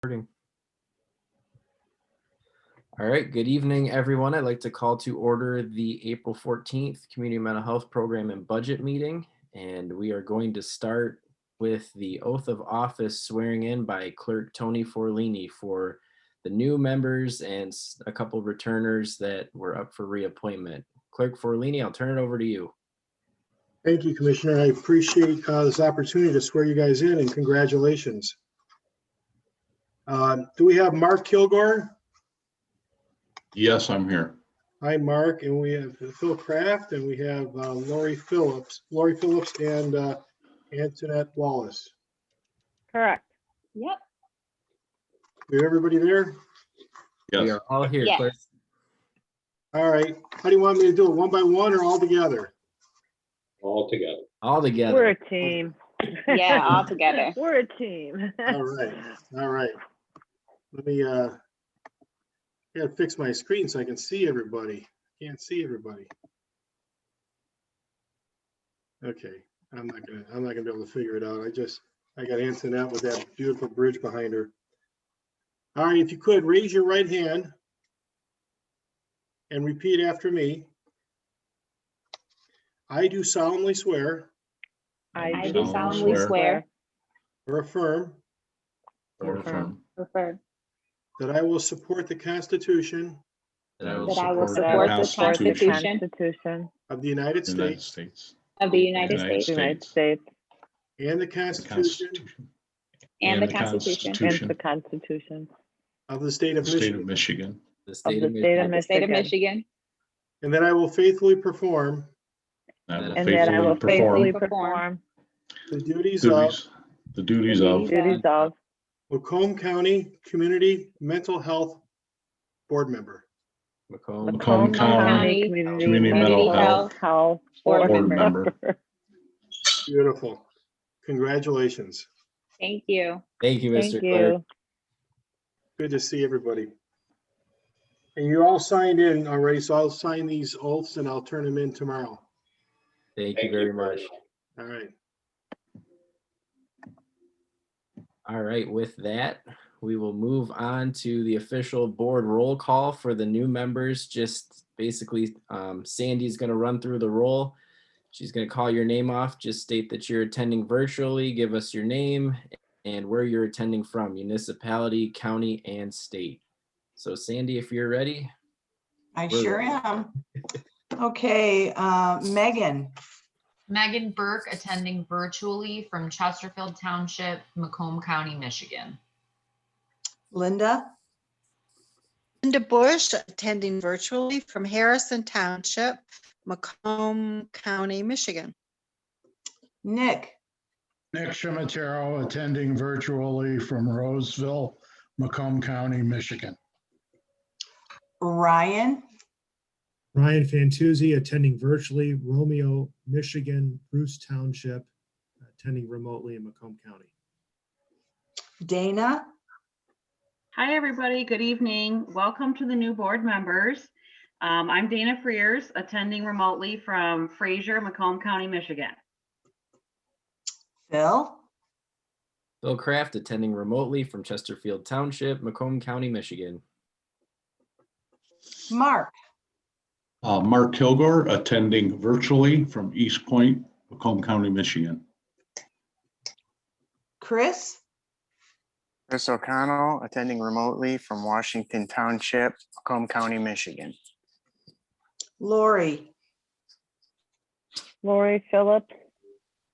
Recording. All right, good evening, everyone. I'd like to call to order the April 14th Community Mental Health Program and Budget Meeting. And we are going to start with the oath of office swearing in by Clerk Tony Forlini for the new members and a couple returners that were up for reappointment. Clerk Forlini, I'll turn it over to you. Thank you, Commissioner. I appreciate this opportunity to swear you guys in, and congratulations. Do we have Mark Kilgore? Yes, I'm here. Hi, Mark. And we have Phil Kraft, and we have Lori Phillips and Antoinette Wallace. Correct. Yep. We have everybody there? We Yes. are all here, Yes. Clerk. All right. How do you want me to do it? One by one or all together? All together. All together. We're a team. Yeah, all together. We're a team. All right. All right. Let me gotta fix my screen so I can see everybody. Can't see everybody. Okay. I'm not gonna be able to figure it out. I got Antoinette with that beautiful bridge behind her. All right, if you could raise your right hand and repeat after me. I do solemnly swear I do solemnly swear or affirm Or affirm that I will support the Constitution That I will that I will support support the Constitution of the United United States States. of the United United States United States and the The Constitution Constitution. and the and Constitution the Constitution of the State The of state of Michigan, Michigan. the of state the of state Michigan. of the state of Michigan, Michigan, and that I will faithfully perform I will and that I will faithfully perform perform the duties of the duties of duties of Macomb County Community Mental Health Board Member. Macomb. Macomb County Community Mental Health Board Board Member. Member. Beautiful. Congratulations. Thank you. Thank you, Thank Mr. Clerk. you. Good to see everybody. And you all signed in already, so I'll sign these oaths and I'll turn them in tomorrow. Thank you very much. All right. All right, with that, we will move on to the official board roll call for the new members. Just basically, Sandy's going to run through the roll. She's going to call your name off. Just state that you're attending virtually, give us your name and where you're attending from, municipality, county, and state. So Sandy, if you're ready. I We're sure ready. am. Okay, Megan, Megan Burke, attending virtually from Chesterfield Township, Macomb County, Michigan. Linda, Linda Bush, attending virtually from Harrison Township, Macomb County, Michigan. Nick, Nick Shimatero, attending virtually from Roseville, Macomb County, Michigan. Ryan, Ryan Fantuzzi, attending virtually Romeo, Michigan, Bruce Township, attending remotely in Macomb County. Dana, Hi, everybody. Good evening. Welcome to the new board members. I'm Dana Freers, attending remotely from Fraser, Macomb County, Michigan. Phil, Phil Kraft, attending remotely from Chesterfield Township, Macomb County, Michigan. Mark, Mark Kilgore, attending virtually from East Point, Macomb County, Michigan. Chris, Chris O'Connell, attending remotely from Washington Township, Macomb County, Michigan. Lori, Lori Phillips,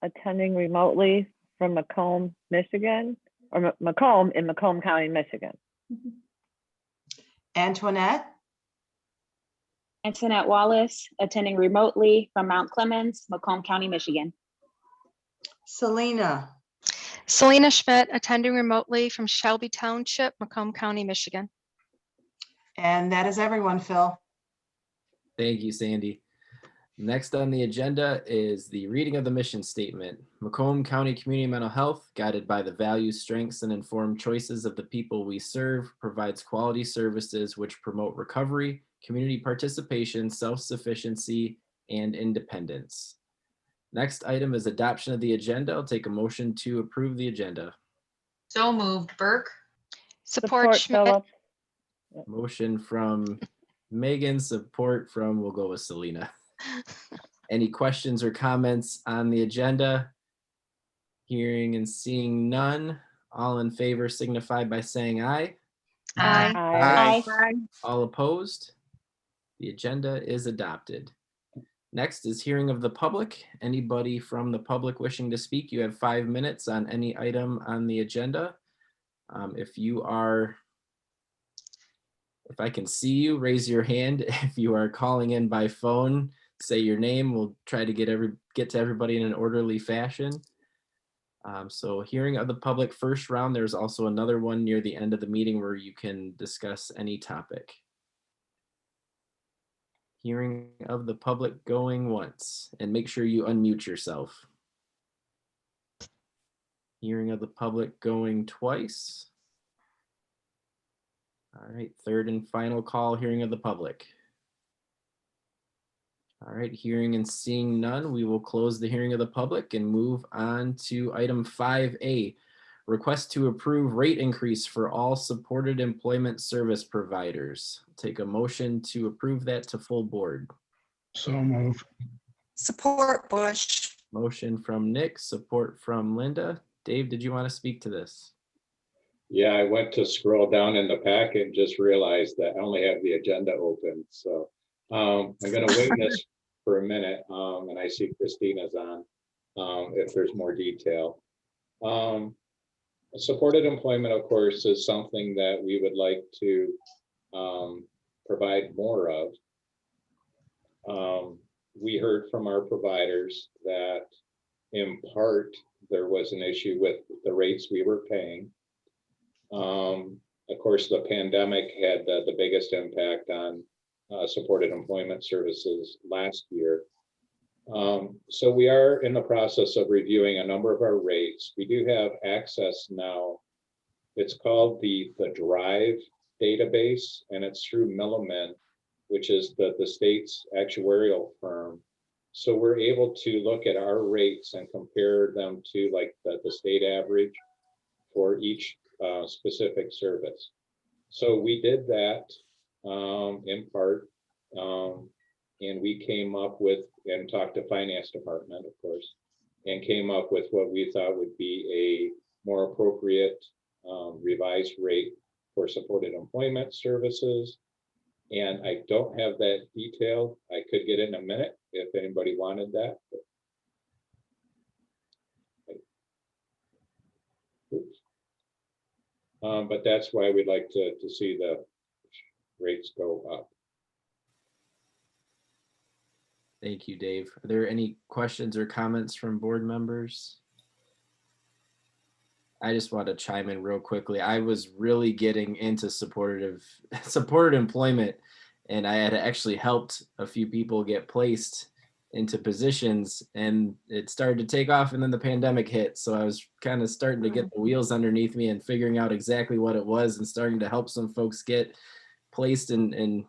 attending remotely from Macomb, Michigan, or Macomb in Macomb County, Michigan. Antoinette, Antoinette Wallace, attending remotely from Mount Clemens, Macomb County, Michigan. Selena, Selena Schmidt, attending remotely from Shelby Township, Macomb County, Michigan. and that is everyone, Phil. Thank you, Sandy. Next on the agenda is the reading of the mission statement. Macomb County Community Mental Health, guided by the values, strengths, and informed choices of the people we serve, provides quality services which promote recovery, community participation, self-sufficiency, and independence. Next item is adoption of the agenda. I'll take a motion to approve the agenda. So moved. Burke. Support Schmidt. Phillips. Motion from Megan, support from, we'll go with Selena. Any questions or comments on the agenda? Hearing and seeing none. All in favor signify by saying aye. Aye. Aye. All opposed? The agenda is adopted. Next is hearing of the public. Anybody from the public wishing to speak, you have 5 minutes on any item on the agenda. If I can see you, raise your hand. If you are calling in by phone, say your name. We'll try to get to everybody in an orderly fashion. So hearing of the public first round, there's also another one near the end of the meeting where you can discuss any topic. Hearing of the public going once, and make sure you unmute yourself. Hearing of the public going twice. All right, third and final call, hearing of the public. All right, hearing and seeing none, we will close the hearing of the public and move on to item 5A. Request to approve rate increase for all supported employment service providers. Take a motion to approve that to full board. So move. Support Bush. Motion from Nick, support from Linda. Dave, did you want to speak to this? Yeah, I went to scroll down in the packet and just realized that I only have the agenda open. So I'm going to wait this for a minute. And I see Christina's on if there's more detail. Supported employment, of course, is something that we would like to provide more of. We heard from our providers that in part there was an issue with the rates we were paying. Of course, the pandemic had the biggest impact on supported employment services last year. So we are in the process of reviewing a number of our rates. We do have access now. It's called the Drive database, and it's through Milliman, which is the state's actuarial firm. So we're able to look at our rates and compare them to like the state average for each specific service. So we did that in part, and we came up with, and talked to finance department, of course, and came up with what we thought would be a more appropriate revised rate for supported employment services. And I don't have that detailed. I could get it in a minute if anybody wanted that. But that's why we'd like to see the rates go up. Thank you, Dave. Are there any questions or comments from board members? I just want to chime in real quickly. I was really getting into supported employment, and I had actually helped a few people get placed into positions, and it started to take off, and then the pandemic hit. So I was kind of starting to get the wheels underneath me and figuring out exactly what it was and starting to help some folks get placed in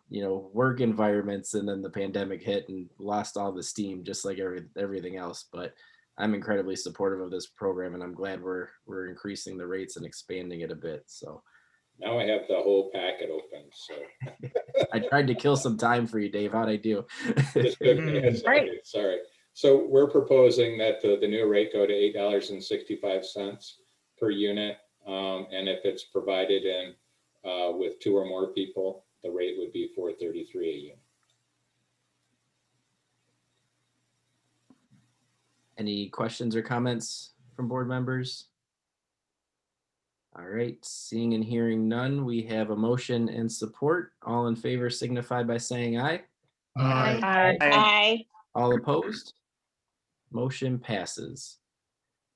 work environments, and then the pandemic hit and lost all the steam, just like everything else. But I'm incredibly supportive of this program, and I'm glad we're increasing the rates and expanding it a bit. So now I have the whole packet open. So I tried to kill some time for you, Dave. How'd I do? Sorry. So we're proposing that the new rate go to $8.65 per unit, and if it's provided in with 2 or more people, the rate would be $4.33 a unit. Any questions or comments from board members? All right, seeing and hearing none, we have a motion and support. All in favor signify by saying aye. Aye. Aye. All opposed? Motion passes.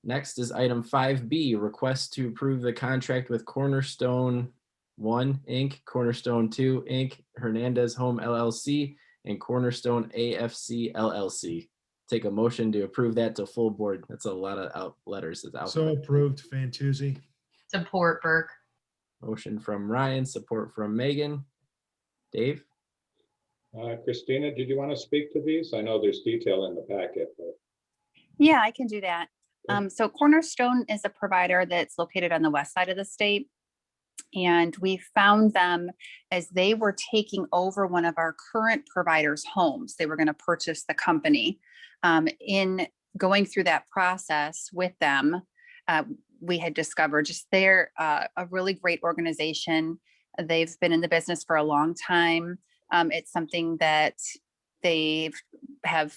Next is item 5B, request to approve the contract with Cornerstone 1 Inc., Cornerstone 2 Inc., Hernandez Home LLC, and Cornerstone AFC LLC. Take a motion to approve that to full board. That's a lot of letters. So approved, Fantuzzi. Support Burke. Motion from Ryan, support from Megan. Dave? Christina, did you want to speak to these? I know there's detail in the packet, but. Yeah, I can do that. So Cornerstone is a provider that's located on the west side of the state. And we found them as they were taking over one of our current providers' homes. They were going to purchase the company. In going through that process with them, we had discovered just they're a really great organization. They've been in the business for a long time. It's something that they have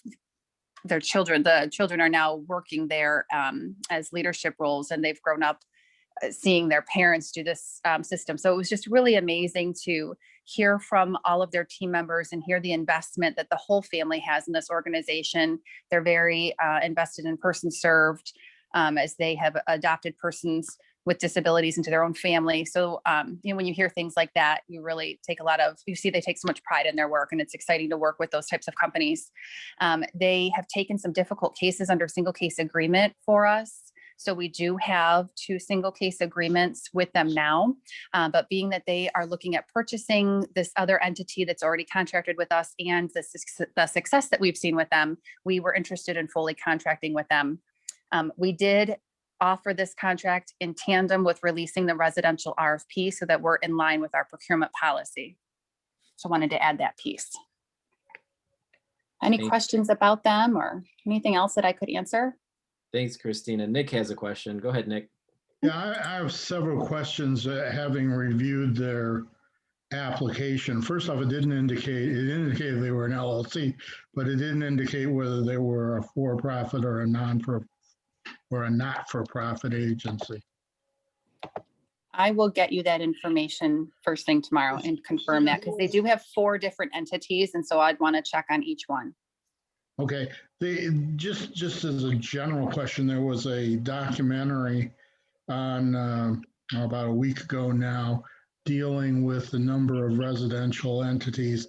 their children, the children are now working there as leadership roles, and they've grown up seeing their parents do this system. So it was just really amazing to hear from all of their team members and hear the investment that the whole family has in this organization. They're very invested in persons served, as they have adopted persons with disabilities into their own family. So, when you hear things like that, you really take you see they take so much pride in their work, and it's exciting to work with those types of companies. They have taken some difficult cases under single case agreement for us. So we do have 2 single case agreements with them now, but being that they are looking at purchasing this other entity that's already contracted with us and the success that we've seen with them, we were interested in fully contracting with them. We did offer this contract in tandem with releasing the residential RFP so that we're in line with our procurement policy. So I wanted to add that piece. Any questions about them or anything else that I could answer? Thanks, Christina. Nick has a question. Go ahead, Nick. Yeah, I have several questions having reviewed their application. First off, it indicated they were an LLC, but it didn't indicate whether they were a for-profit or a not-for-profit agency. I will get you that information first thing tomorrow and confirm that, because they do have 4 different entities. And so I'd want to check on each one. Okay, just as a general question, there was a documentary on about a week ago now dealing with the number of residential entities.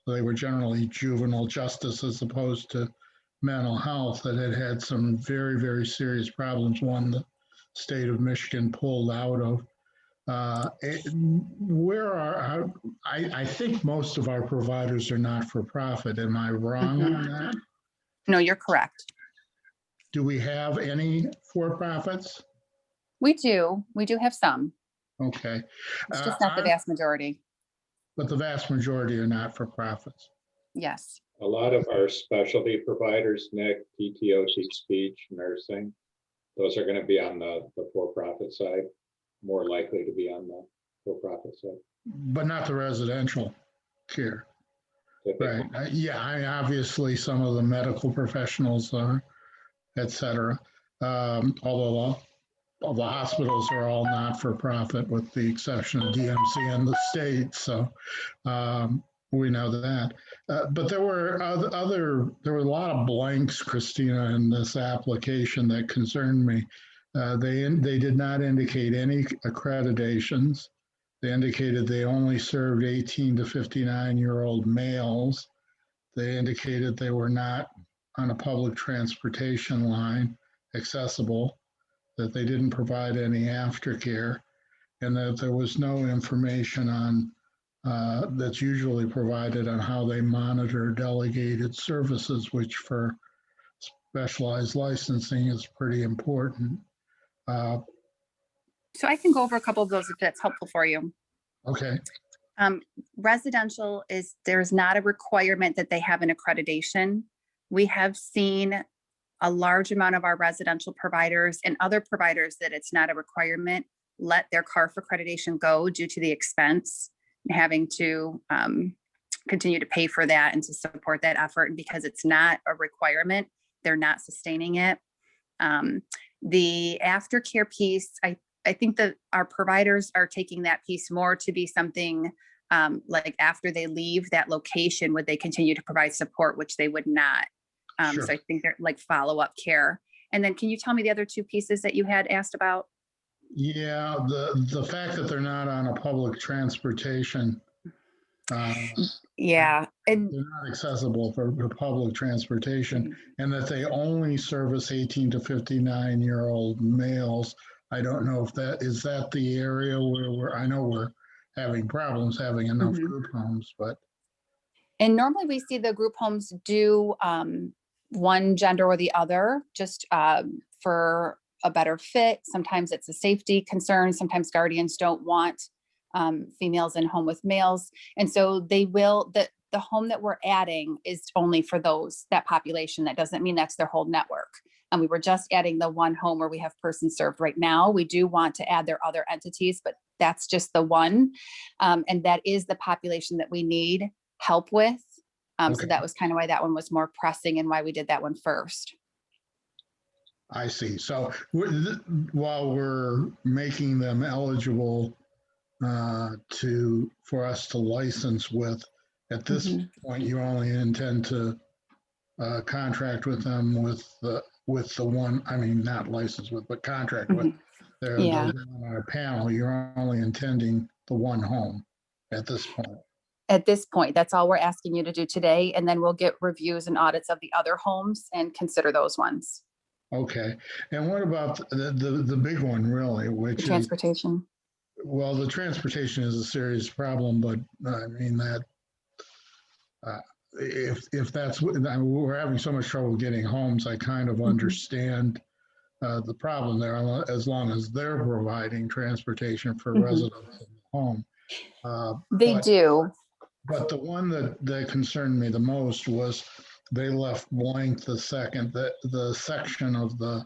They were generally juvenile justice as opposed to mental health that had some very, very serious problems. One the state of Michigan pulled out of. I think most of our providers are not for profit. Am I wrong on that? No, you're correct. Do we have any for-profits? We do have some. Okay. It's just not the vast majority. But the vast majority are not for profits. Yes. A lot of our specialty providers, Nick, PTO, speech, nursing, those are going to be on the for-profit side, more likely to be on the for-profit side. But not the residential care. Right. Obviously some of the medical professionals are, et cetera. Although the hospitals are all not for profit with the exception of DMC and the state. So we know that. But there were there were a lot of blanks, Christina, in this application that concerned me. They did not indicate any accreditations. They indicated they only served 18 to 59-year-old males. They indicated they were not on a public transportation line accessible, that they didn't provide any aftercare, and that there was no information on that's usually provided on how they monitor delegated services, which for specialized licensing is pretty important. So I can go over a couple of those if that's helpful for you. Okay. Residential there's not a requirement that they have an accreditation. We have seen a large amount of our residential providers and other providers that it's not a requirement, let their CARF accreditation go due to the expense and having to continue to pay for that and to support that effort. And because it's not a requirement, they're not sustaining it. The aftercare piece, I think that our providers are taking that piece more to be something like after they leave that location, would they continue to provide support, which they would not. Sure. So I think they're like follow-up care. And then can you tell me the other 2 pieces that you had asked about? Yeah, the fact that they're not on a public transportation. Yeah. And they're not accessible for public transportation, and that they only service 18 to 59-year-old males. I don't know if is that the area where I know we're having problems having enough group homes, but. And normally we see the group homes do one gender or the other, just for a better fit. Sometimes it's a safety concern. Sometimes guardians don't want females in home with males. And so they will, the home that we're adding is only for that population. That doesn't mean that's their whole network. And we were just adding the one home where we have persons served right now. We do want to add their other entities, but that's just the one. And that is the population that we need help with. So that was kind of why that one was more pressing and why we did that one first. I see. So while we're making them eligible for us to license with, at this point, you only intend to contract with them with the one, I mean, not license with, but contract with those on our panel. You're only intending the one home at this point. At this point, that's all we're asking you to do today. And then we'll get reviews and audits of the other homes and consider those ones. Okay. And what about the big one, really, which is transportation? Well, the transportation is a serious problem, but I mean that if that's what, I mean, we're having so much trouble getting homes, I kind of understand the problem there, as long as they're providing transportation for residents in the home. They do. But the one that concerned me the most was they left blank the section of the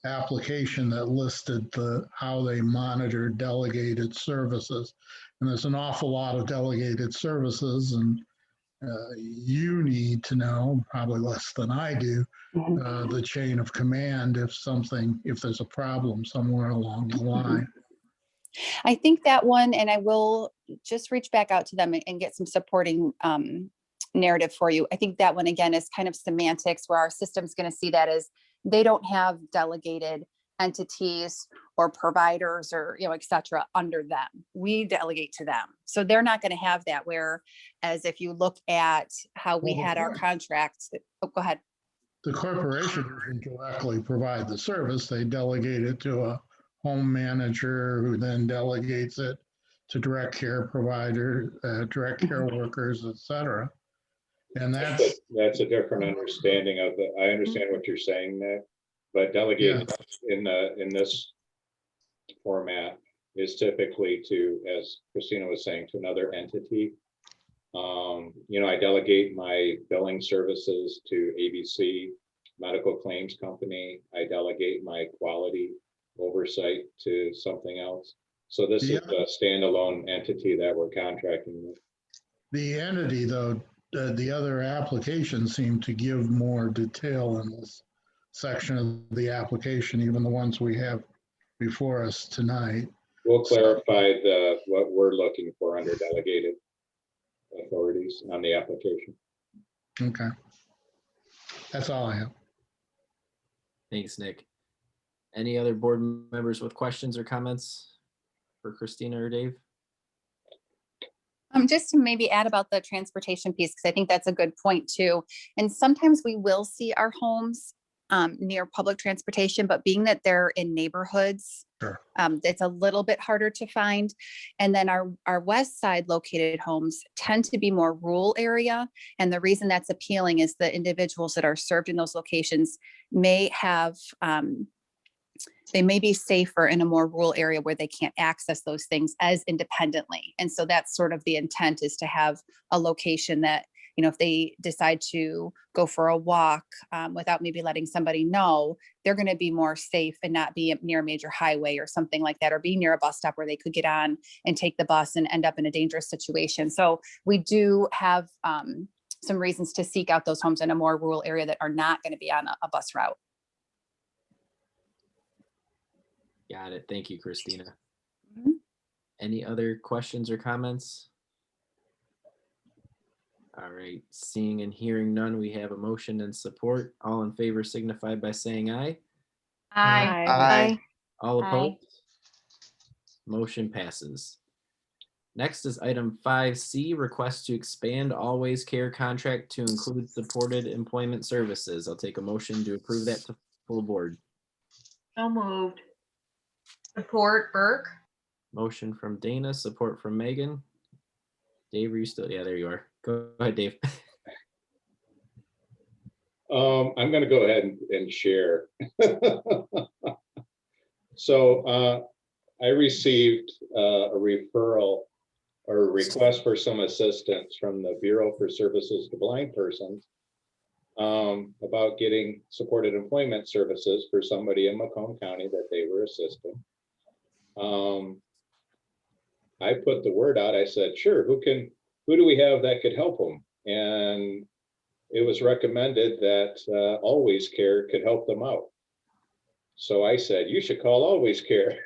application that listed how they monitor delegated services. And there's an awful lot of delegated services, and you need to know, probably less than I do, the chain of command if there's a problem somewhere along the line. I think that one, and I will just reach back out to them and get some supporting narrative for you. I think that one, again, is kind of semantics, where our system's going to see that as they don't have delegated entities or providers or, et cetera, under them. We delegate to them. So they're not going to have that, whereas if you look at how we had our contracts, go ahead. The corporation doesn't directly provide the service. They delegate it to a home manager who then delegates it to direct care provider, direct care workers, et cetera. And that's a different understanding of it. I understand what you're saying, Nick, but delegate in this format is typically to, as Christina was saying, to another entity. I delegate my billing services to ABC Medical Claims Company. I delegate my quality oversight to something else. So this is a standalone entity that we're contracting with. The entity, though, the other applications seem to give more detail in this section of the application, even the ones we have before us tonight. We'll clarify what we're looking for under delegated authorities on the application. Okay. That's all I have. Thanks, Nick. Any other board members with questions or comments for Christina or Dave? Just to maybe add about the transportation piece, because I think that's a good point too. And sometimes we will see our homes near public transportation, but being that they're in neighborhoods, it's a little bit harder to find. And then our west side located homes tend to be more rural area. And the reason that's appealing is the individuals that are served in those locations may have they may be safer in a more rural area where they can't access those things as independently. And so that's sort of the intent, is to have a location that, if they decide to go for a walk without maybe letting somebody know, they're going to be more safe and not be near a major highway or something like that, or be near a bus stop where they could get on and take the bus and end up in a dangerous situation. So we do have some reasons to seek out those homes in a more rural area that are not going to be on a bus route. Got it. Thank you, Christina. Any other questions or comments? All right, seeing and hearing none, we have a motion and support. All in favor signify by saying aye. Aye. Aye. All opposed? Motion passes. Next is item 5C, request to expand Always Care contract to include supported employment services. I'll take a motion to approve that to full board. So moved. Support Burke. Motion from Dana, support from Megan. Dave, are you still? Yeah, there you are. Go ahead, Dave. I'm going to go ahead and share. So I received a referral or a request for some assistance from the Bureau for Services to Blind Persons about getting supported employment services for somebody in Macomb County that they were assisting. I put the word out. I said, sure, who do we have that could help them? And it was recommended that Always Care could help them out. So I said, you should call Always Care.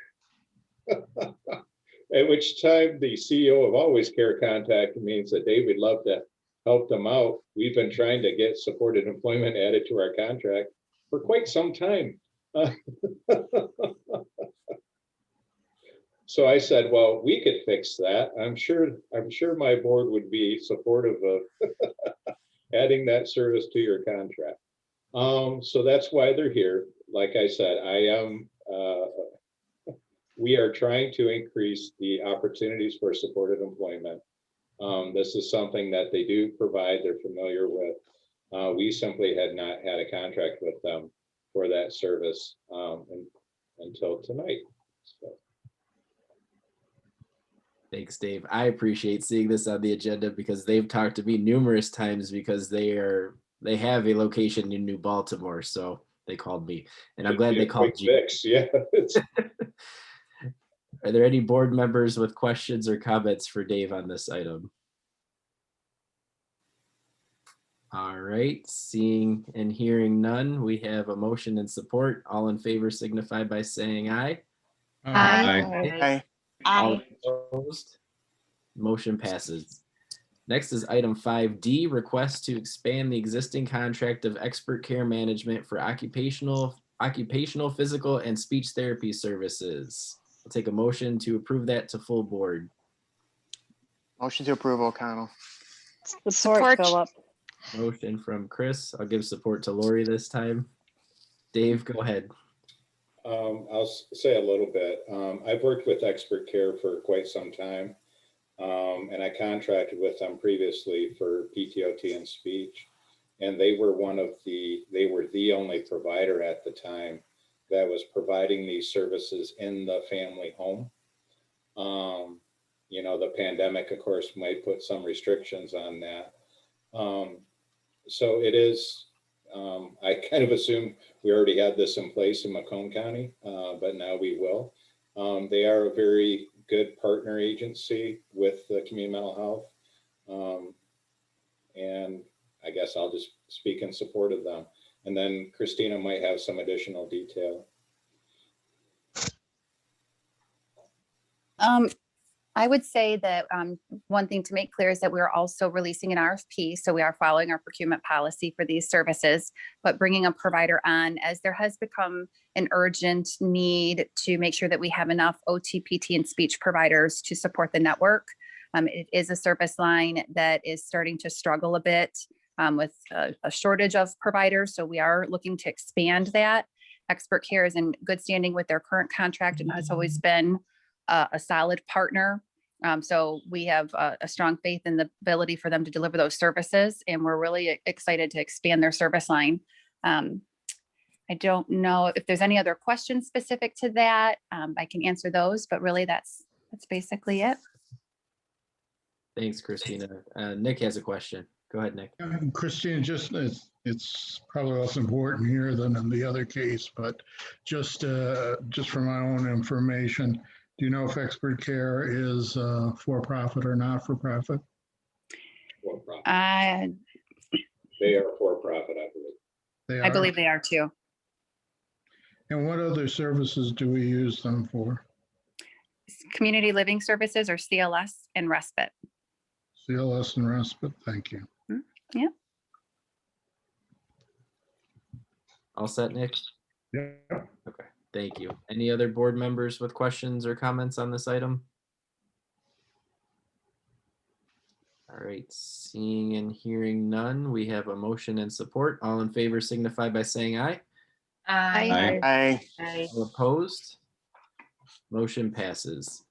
At which time the CEO of Always Care contacted me and said, Dave, we'd love to help them out. We've been trying to get supported employment added to our contract for quite some time. So I said, well, we could fix that. I'm sure my board would be supportive of adding that service to your contract. So that's why they're here. Like I said, we are trying to increase the opportunities for supported employment. This is something that they do provide, they're familiar with. We simply had not had a contract with them for that service until tonight. So. Thanks, Dave. I appreciate seeing this on the agenda because they've talked to me numerous times because they have a location in New Baltimore. So they called me and I'm glad they called you. Fix, yeah. Are there any board members with questions or comments for Dave on this item? All right, seeing and hearing none, we have a motion and support. All in favor signify by saying aye. Aye. All opposed? Motion passes. Next is item 5D, request to expand the existing contract of expert care management for occupational, physical, and speech therapy services. I'll take a motion to approve that to full board. Motion to approve, O'Connell. Support, Philip. Motion from Chris. I'll give support to Lori this time. Dave, go ahead. I'll say a little bit. I've worked with Expert Care for quite some time, and I contracted with them previously for PTOT and speech, and they were the only provider at the time that was providing these services in the family home. You know, the pandemic, of course, might put some restrictions on that. So it is, I kind of assume we already had this in place in Macomb County, but now we will. They are a very good partner agency with the community mental health. And I guess I'll just speak in support of them. And then Christina might have some additional detail. I would say that one thing to make clear is that we're also releasing an RFP. So we are following our procurement policy for these services, but bringing a provider on as there has become an urgent need to make sure that we have enough OT, PT, and speech providers to support the network. It is a service line that is starting to struggle a bit with a shortage of providers. So we are looking to expand that. Expert Care is in good standing with their current contract and has always been a solid partner. So we have a strong faith in the ability for them to deliver those services, and we're really excited to expand their service line. I don't know if there's any other questions specific to that. I can answer those, but really that's basically it. Thanks, Christina. Nick has a question. Go ahead, Nick. Christina, just it's probably less important here than in the other case, but just for my own information, do you know if Expert Care is for profit or not for profit? For profit. They are for profit, I believe. I believe they are too. And what other services do we use them for? Community living services, or CLS, and respite. CLS and respite, thank you. Yeah. All set, Nick? Yeah. Okay, thank you. Any other board members with questions or comments on this item? All right, seeing and hearing none, we have a motion and support. All in favor signify by saying aye. Aye. All opposed? Motion passes.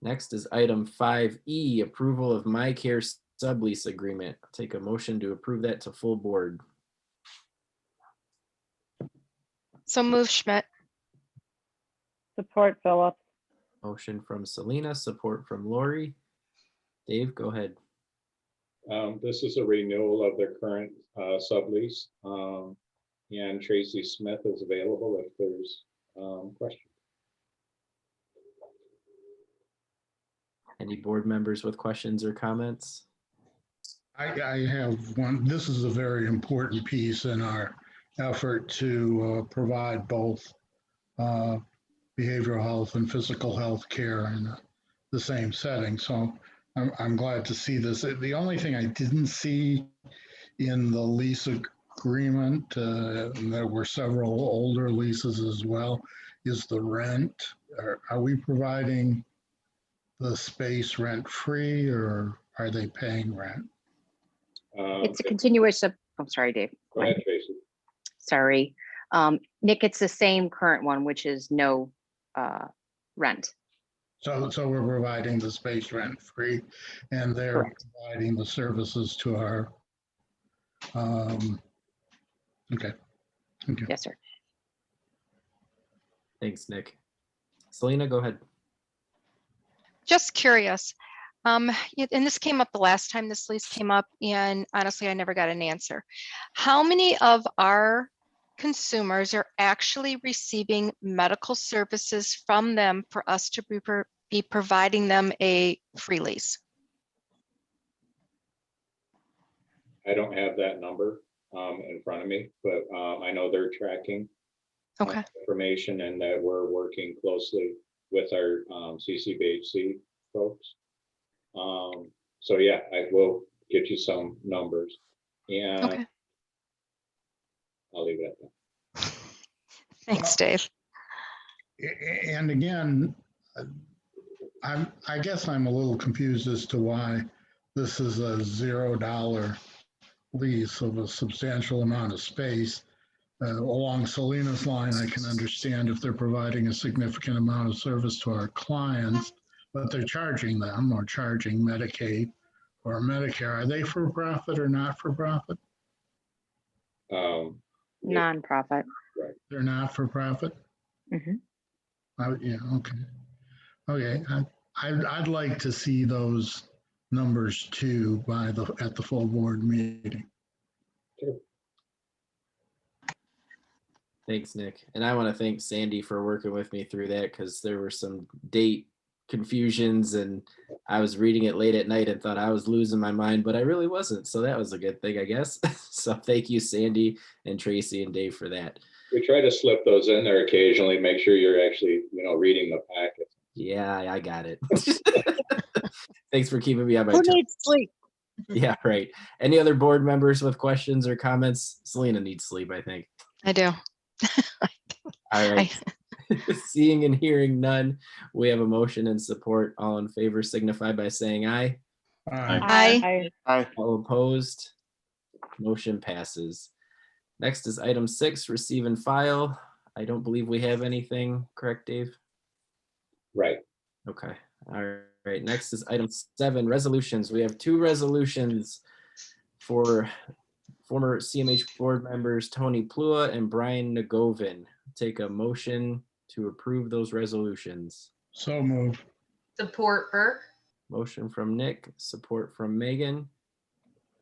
Next is item 5E, approval of MyCare sublease agreement. I'll take a motion to approve that to full board. So move, Schmidt. Support, Philip. Motion from Selena, support from Lori. Dave, go ahead. This is a renewal of their current sublease. And Tracy Smith is available if there's questions. Any board members with questions or comments? I have one. This is a very important piece in our effort to provide both behavioral health and physical health care in the same setting. So I'm glad to see this. The only thing I didn't see in the lease agreement, and there were several older leases as well, is the rent. Are we providing the space rent free, or are they paying rent? It's a continuous, I'm sorry, Dave. Go ahead, Tracy. Sorry. Nick, it's the same current one, which is no rent. So we're providing the space rent free, and they're providing the services to our, okay. Thank you. Yes, sir. Thanks, Nick. Selena, go ahead. Just curious. And this came up the last time this lease came up, and honestly, I never got an answer. How many of our consumers are actually receiving medical services from them for us to be providing them a free lease? I don't have that number in front of me, but I know they're tracking information, and that we're working closely with our CCBHC folks. So yeah, I will get you some numbers, and I'll leave it at that. Thanks, Dave. And again, I guess I'm a little confused as to why this is a $0 lease of a substantial amount of space. Along Selena's line, I can understand if they're providing a significant amount of service to our clients, but they're charging them or charging Medicaid or Medicare. Are they for profit or not for profit? Non-profit. Right. They're not for profit? Mm-hmm. Yeah, okay. Okay, I'd like to see those numbers too at the full board meeting. Sure. Thanks, Nick. And I want to thank Sandy for working with me through that, because there were some date confusions and I was reading it late at night and thought I was losing my mind, but I really wasn't. So that was a good thing, I guess. So thank you, Sandy and Tracy and Dave, for that. We try to slip those in there occasionally, make sure you're actually, reading the packet. Yeah, I got it. Thanks for keeping me on my Who toes. needs sleep? Yeah, right. Any other board members with questions or comments? Selena needs sleep, I think. I do. All right. Seeing and hearing none, we have a motion and support. All in favor signify by saying aye. Aye. Aye. All opposed? Motion passes. Next is item 6, receive and file. I don't believe we have anything, correct, Dave? Right. Okay. All right. Next is item 7, resolutions. We have 2 resolutions for former CMH board members Tony Plua and Brian Nagovin. Take a motion to approve those resolutions. So moved. Support Burke. Motion from Nick, support from Megan.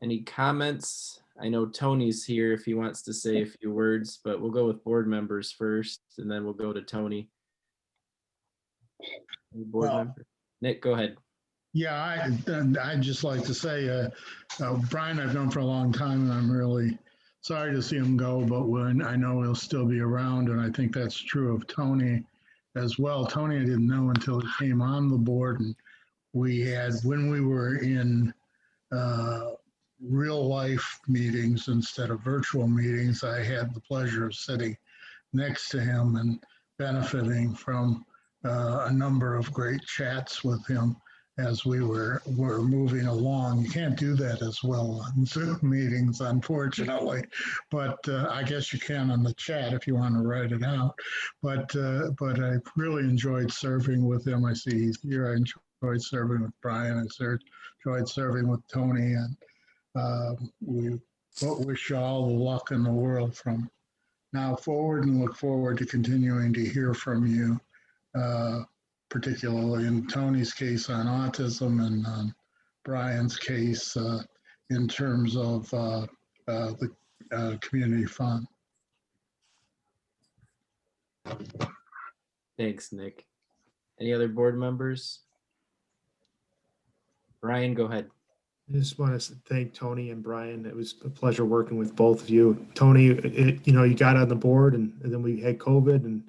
Any comments? I know Tony's here if he wants to say a few words, but we'll go with board members first, and then we'll go to Tony. Any board member? Nick, go ahead. Yeah, I'd just like to say, Brian, I've known for a long time, and I'm really sorry to see him go, but I know he'll still be around, and I think that's true of Tony as well. Tony, I didn't know until he came on the board, and when we were in real life meetings instead of virtual meetings, I had the pleasure of sitting next to him and benefiting from a number of great chats with him as we were moving along. You can't do that as well on Zoom meetings, unfortunately, but I guess you can on the chat if you want to write it out. But I really enjoyed serving with him. I see he's here. I enjoyed serving with Brian. I enjoyed serving with Tony, and we wish you all the luck in the world from now forward, and look forward to continuing to hear from you, particularly in Tony's case on autism and on Brian's case in terms of the community fund. Thanks, Nick. Any other board members? Brian, go ahead. I just want to thank Tony and Brian. It was a pleasure working with both of you. Tony, you got on the board and then we had COVID, and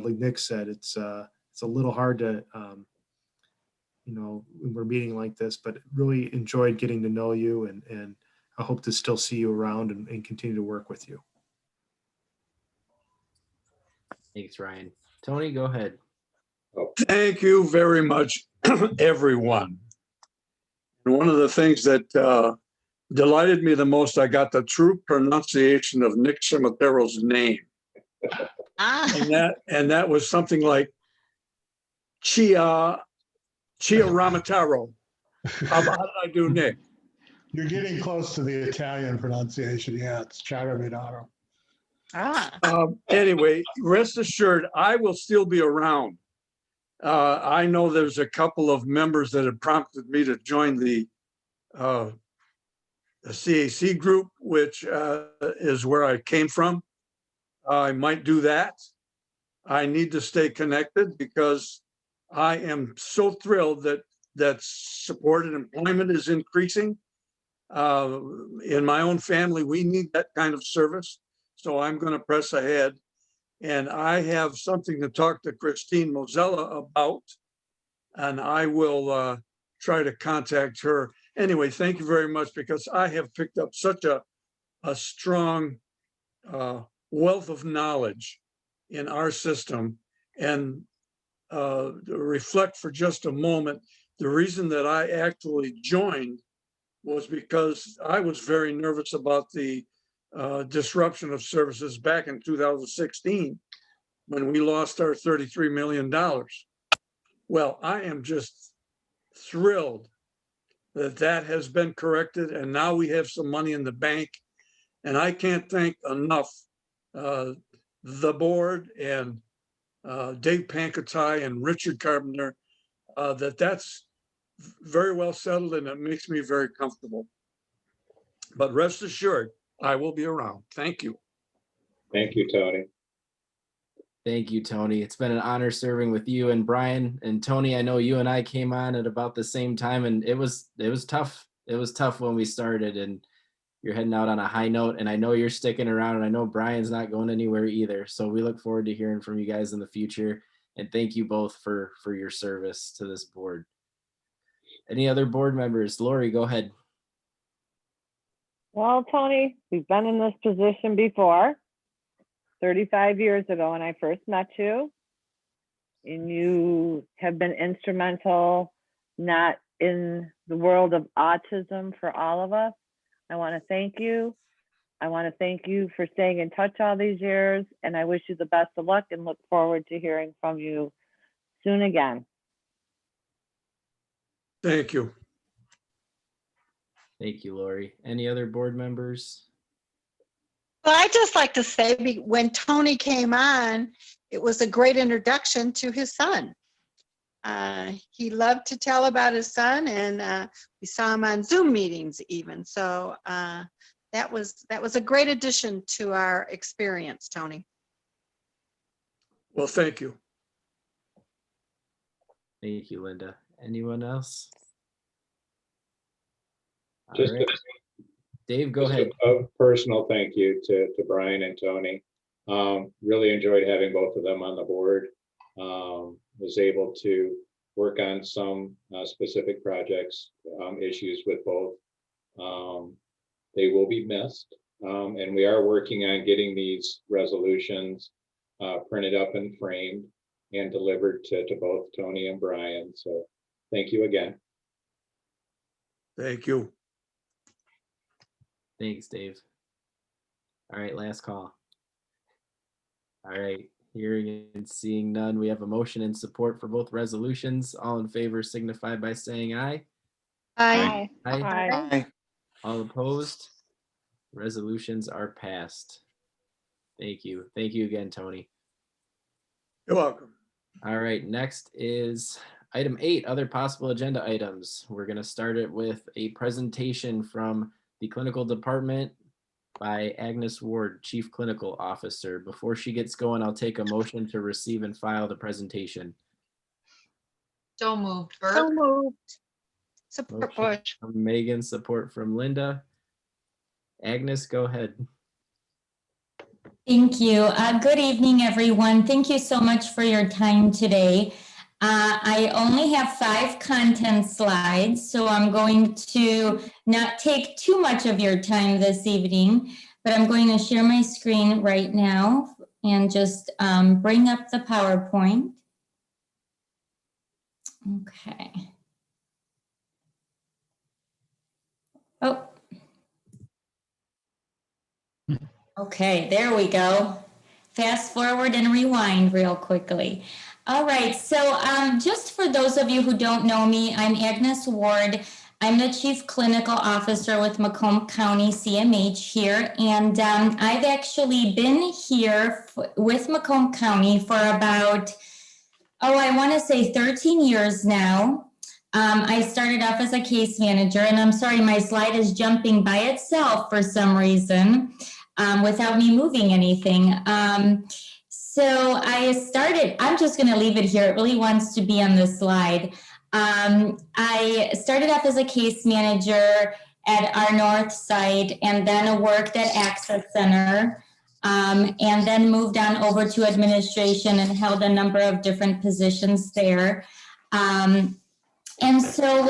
like Nick said, it's a little hard to, when we're meeting like this, but really enjoyed getting to know you, and I hope to still see you around and continue to work with you. Thanks, Ryan. Tony, go ahead. Thank you very much, everyone. And one of the things that delighted me the most, I got the true pronunciation of Nick Cimitero's name. And that was something like Chia Ramataro. How did I do, Nick? You're getting close to the Italian pronunciation. Yeah, it's Ciaravinato. Anyway, rest assured, I will still be around. I know there's a couple of members that have prompted me to join the CAC group, which is where I came from. I might do that. I need to stay connected because I am so thrilled that supported employment is increasing. In my own family, we need that kind of service. So I'm going to press ahead. And I have something to talk to Christine Mozella about, and I will try to contact her. Anyway, thank you very much, because I have picked up such a strong wealth of knowledge in our system. And reflect for just a moment, the reason that I actually joined was because I was very nervous about the disruption of services back in 2016 when we lost our $33 million. Well, I am just thrilled that has been corrected, and now we have some money in the bank. And I can't thank enough the board and Dave Pancatai and Richard Carpenter that's very well settled, and it makes me very comfortable. But rest assured, I will be around. Thank you. Thank you, Tony. Thank you, Tony. It's been an honor serving with you and Brian. And Tony, I know you and I came on at about the same time, and it was tough. It was tough when we started, and you're heading out on a high note, and I know you're sticking around, and I know Brian's not going anywhere either. So we look forward to hearing from you guys in the future. And thank you both for your service to this board. Any other board members? Lori, go ahead. Well, Tony, we've been in this position before, 35 years ago when I first met you, and you have been instrumental, not in the world of autism, for all of us. I want to thank you. I want to thank you for staying in touch all these years, and I wish you the best of luck and look forward to hearing from you soon again. Thank you. Thank you, Lori. Any other board members? Well, I'd just like to say, when Tony came on, it was a great introduction to his son. He loved to tell about his son, and we saw him on Zoom meetings even. So that was a great addition to our experience, Tony. Well, thank you. Thank you, Linda. Anyone else? Just All right. Dave, go ahead. A personal thank you to Brian and Tony. Really enjoyed having both of them on the board. Was able to work on some specific projects, issues with both. They will be missed. And we are working on getting these resolutions printed up and framed and delivered to both Tony and Brian. So thank you again. Thank you. Thanks, Dave. All right, last call. All right, hearing and seeing none, we have a motion in support for both resolutions. All in favor signify by saying aye. Aye. Aye. Aye. All opposed? Resolutions are passed. Thank you. Thank you again, Tony. You're welcome. All right, next is Item 8, other possible agenda items. We're going to start it with a presentation from the clinical department by Agnes Ward, Chief Clinical Officer. Before she gets going, I'll take a motion to receive and file the presentation. So moved, So Burke. moved. Support Motion Bush. from Megan, support from Linda. Agnes, go ahead. Thank you. Good evening, everyone. Thank you so much for your time today. I only have 5 content slides, so I'm going to not take too much of your time this evening, but I'm going to share my screen right now and just bring up the PowerPoint. Okay. Oh. Okay, there we go. Fast forward and rewind real quickly. All right, so just for those of you who don't know me, I'm Agnes Ward. I'm the Chief Clinical Officer with Macomb County CMH here, and I've actually been here with Macomb County for about, I want to say 13 years now. I started off as a case manager, and I'm sorry, my slide is jumping by itself for some reason. Without me moving anything. So I started, I'm just going to leave it here. It really wants to be on this slide. I started off as a case manager at our north site and then worked at Access Center and then moved on over to administration and held a number of different positions there. And so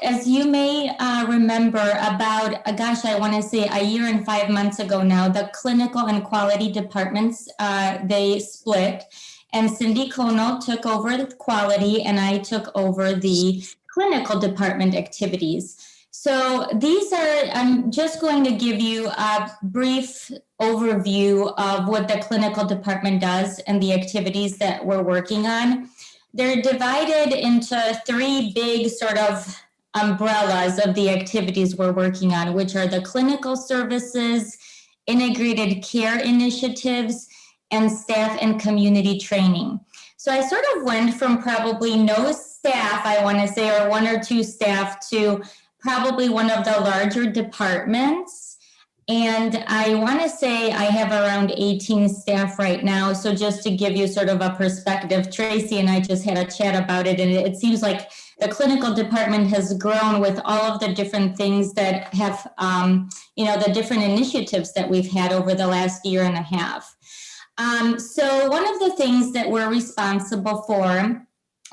as you may remember about, I want to say a year and 5 months ago now, the clinical and quality departments, they split, and Cindy Kono took over the quality and I took over the clinical department activities. So I'm just going to give you a brief overview of what the clinical department does and the activities that we're working on. They're divided into 3 big sort of umbrellas of the activities we're working on, which are the clinical services, integrated care initiatives, and staff and community training. So I sort of went from probably no staff, I want to say, or 1 or 2 staff to probably one of the larger departments. And I want to say I have around 18 staff right now. So just to give you sort of a perspective, Tracy and I just had a chat about it. And it seems like the clinical department has grown with all of the different things that have, the different initiatives that we've had over the last year and a half. So one of the things that we're responsible for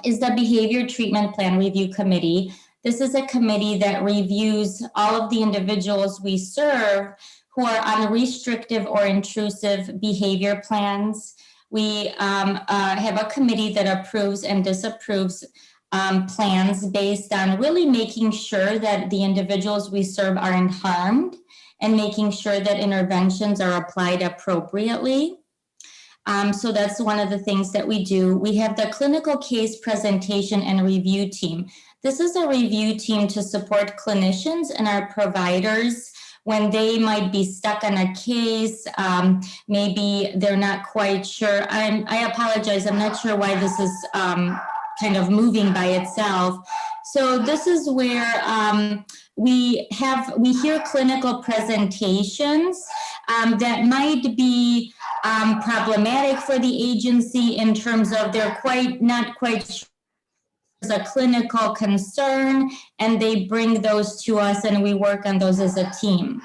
is the Behavior Treatment Plan Review Committee. This is a committee that reviews all of the individuals we serve who are on restrictive or intrusive behavior plans. We have a committee that approves and disapproves plans based on really making sure that the individuals we serve aren't harmed and making sure that interventions are applied appropriately. So that's one of the things that we do. We have the clinical case presentation and review team. This is a review team to support clinicians and our providers when they might be stuck on a case. Maybe they're not quite sure. I apologize. I'm not sure why this is kind of moving by itself. So this is where we hear clinical presentations that might be problematic for the agency in terms of they're not quite sure there's a clinical concern, and they bring those to us and we work on those as a team.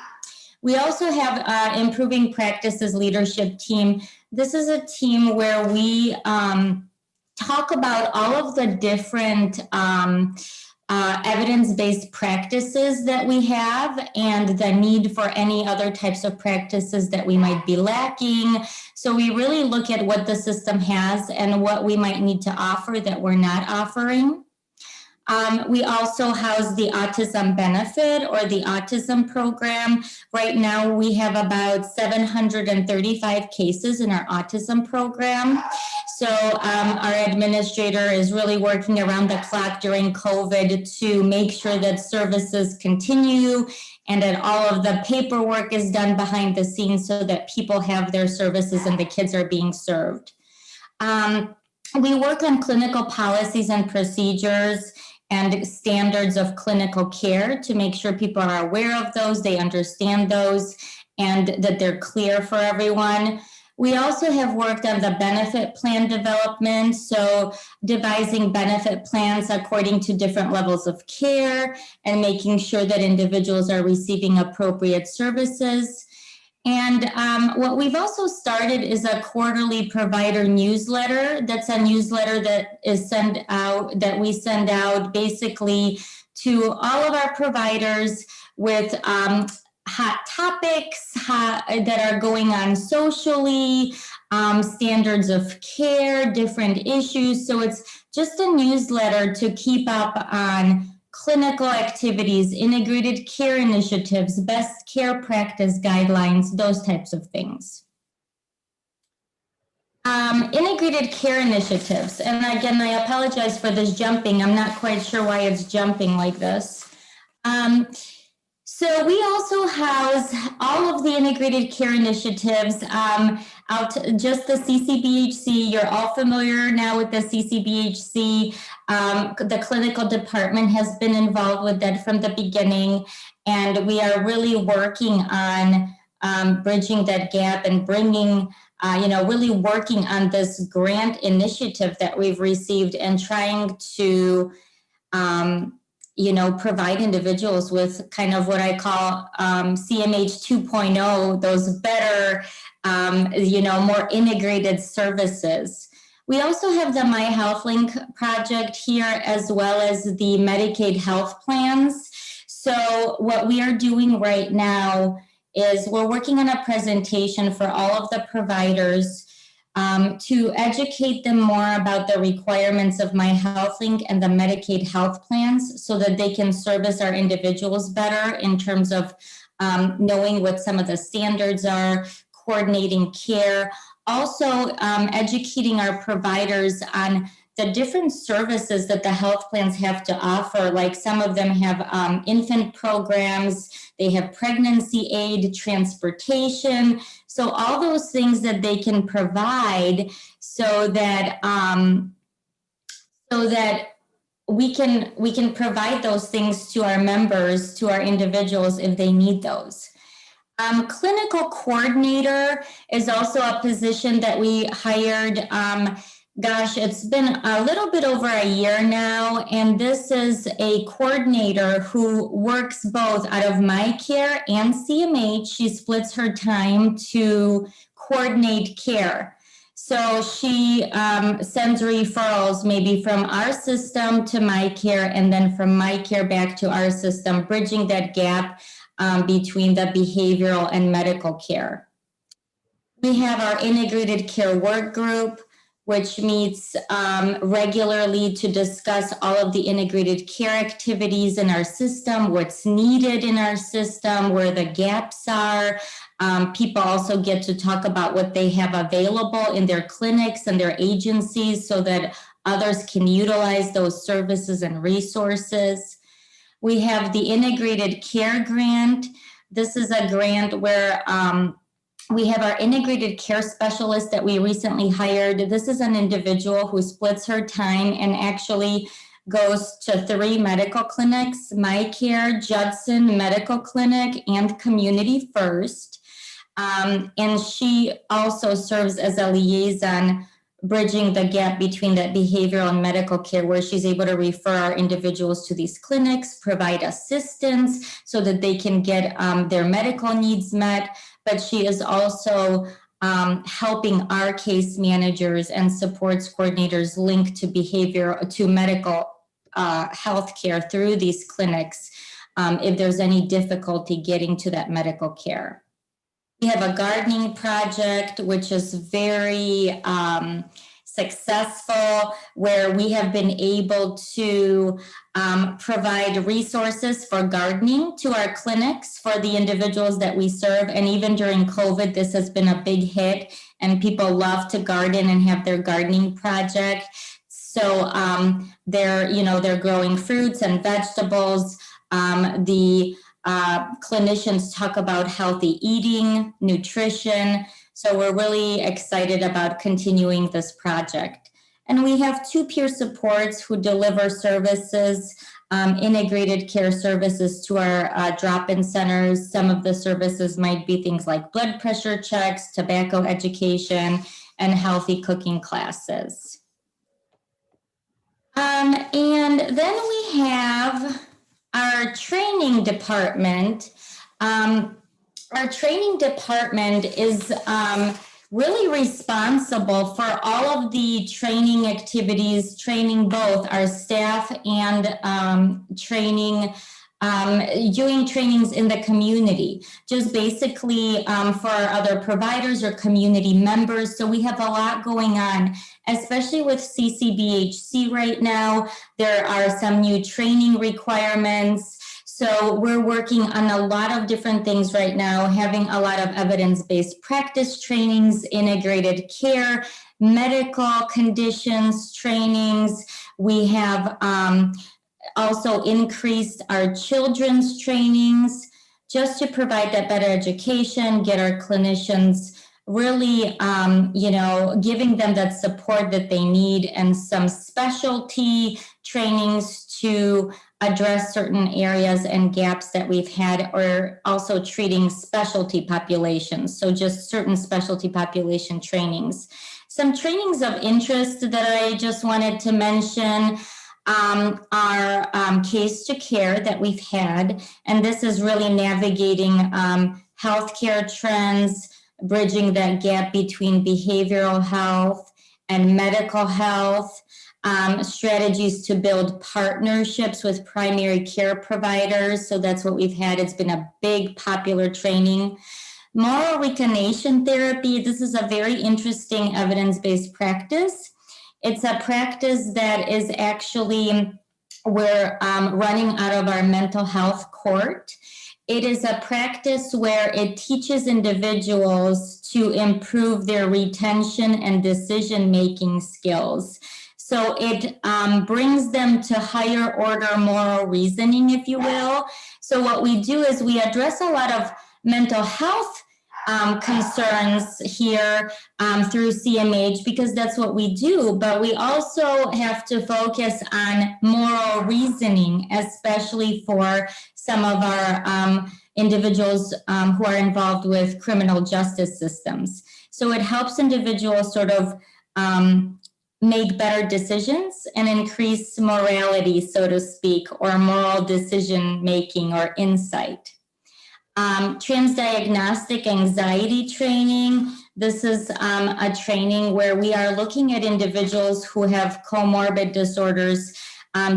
We also have Improving Practices Leadership Team. This is a team where we talk about all of the different evidence-based practices that we have and the need for any other types of practices that we might be lacking. So we really look at what the system has and what we might need to offer that we're not offering. We also house the Autism Benefit or the Autism Program. Right now, we have about 735 cases in our Autism Program. So our administrator is really working around the clock during COVID to make sure that services continue and that all of the paperwork is done behind the scenes so that people have their services and the kids are being served. we work on clinical policies and procedures and standards of clinical care to make sure people are aware of those, they understand those, and that they're clear for everyone. We also have worked on the benefit plan development, so devising benefit plans according to different levels of care and making sure that individuals are receiving appropriate services. And what we've also started is a quarterly provider newsletter. That's a newsletter that is that we send out basically to all of our providers with hot topics that are going on socially, standards of care, different issues. So it's just a newsletter to keep up on clinical activities, integrated care initiatives, best care practice guidelines, those types of things. Integrated care initiatives. And again, I apologize for this jumping. I'm not quite sure why it's jumping like this. So we also house all of the integrated care initiatives out just the CCBHC. You're all familiar now with the CCBHC. The clinical department has been involved with that from the beginning, and we are really working on bridging that gap and bringing, really working on this grant initiative that we've received and trying to provide individuals with kind of what I call CMH 2.0, those better, more integrated services. We also have the My Health Link project here, as well as the Medicaid health plans. So what we are doing right now is we're working on a presentation for all of the providers to educate them more about the requirements of My Health Link and the Medicaid health plans so that they can service our individuals better in terms of knowing what some of the standards are, coordinating care, also educating our providers on the different services that the health plans have to offer. Like some of them have infant programs, they have pregnancy aid, transportation. So all those things that they can provide so that we can provide those things to our members, to our individuals if they need those. Clinical coordinator is also a position that we hired. It's been a little bit over a year now, and this is a coordinator who works both out of My Care and CMH. She splits her time to coordinate care. So she sends referrals maybe from our system to My Care and then from My Care back to our system, bridging that gap between the behavioral and medical care. We have our integrated care work group, which meets regularly to discuss all of the integrated care activities in our system, what's needed in our system, where the gaps are. People also get to talk about what they have available in their clinics and their agencies so that others can utilize those services and resources. We have the integrated care grant. This is a grant where we have our integrated care specialist that we recently hired. This is an individual who splits her time and actually goes to 3 medical clinics: My Care, Judson Medical Clinic, and Community First. And she also serves as a liaison, bridging the gap between that behavioral and medical care, where she's able to refer our individuals to these clinics, provide assistance so that they can get their medical needs met. But she is also helping our case managers and supports coordinators linked to medical health care through these clinics if there's any difficulty getting to that medical care. We have a gardening project, which is very successful, where we have been able to provide resources for gardening to our clinics for the individuals that we serve. And even during COVID, this has been a big hit, and people love to garden and have their gardening project. So they're growing fruits and vegetables. The clinicians talk about healthy eating, nutrition. So we're really excited about continuing this project. And we have 2 peer supports who deliver services, integrated care services to our drop-in centers. Some of the services might be things like blood pressure checks, tobacco education, and healthy cooking classes. And then we have our training department. Our training department is really responsible for all of the training activities, training both our staff and doing trainings in the community, just basically for our other providers or community members. So we have a lot going on, especially with CCBHC right now. There are some new training requirements. So we're working on a lot of different things right now, having a lot of evidence-based practice trainings, integrated care, medical conditions trainings. We have also increased our children's trainings just to provide that better education, get our clinicians really, giving them that support that they need, and some specialty trainings to address certain areas and gaps that we've had, or also treating specialty populations. So just certain specialty population trainings. Some trainings of interest that I just wanted to mention are case to care that we've had. And this is really navigating healthcare trends, bridging that gap between behavioral health and medical health, strategies to build partnerships with primary care providers. So that's what we've had. It's been a big popular training. Moral recognition therapy. This is a very interesting evidence-based practice. It's a practice that is actually, we're running out of our mental health court. It is a practice where it teaches individuals to improve their retention and decision-making skills. So it brings them to higher order moral reasoning, if you will. So what we do is we address a lot of mental health concerns here through CMH, because that's what we do, but we also have to focus on moral reasoning, especially for some of our individuals who are involved with criminal justice systems. So it helps individuals sort of make better decisions and increase morality, so to speak, or moral decision making or insight. Transdiagnostic anxiety training. This is a training where we are looking at individuals who have comorbid disorders,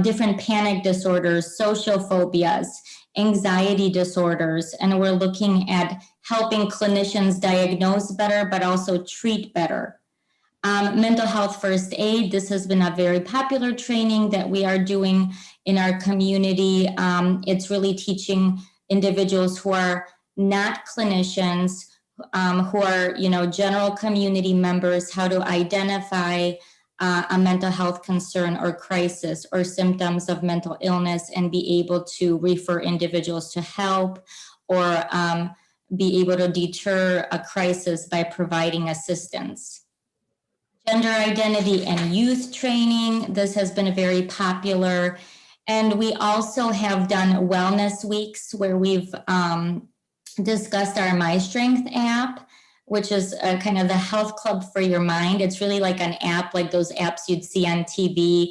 different panic disorders, social phobias, anxiety disorders, and we're looking at helping clinicians diagnose better, but also treat better. Mental health first aid. This has been a very popular training that we are doing in our community. It's really teaching individuals who are not clinicians, who are, general community members, how to identify a mental health concern or crisis or symptoms of mental illness and be able to refer individuals to help, or be able to deter a crisis by providing assistance. Gender identity and youth training. This has been very popular. And we also have done wellness weeks where we've discussed our My Strength app, which is kind of the health club for your mind. It's really like an app, like those apps you'd see on TV,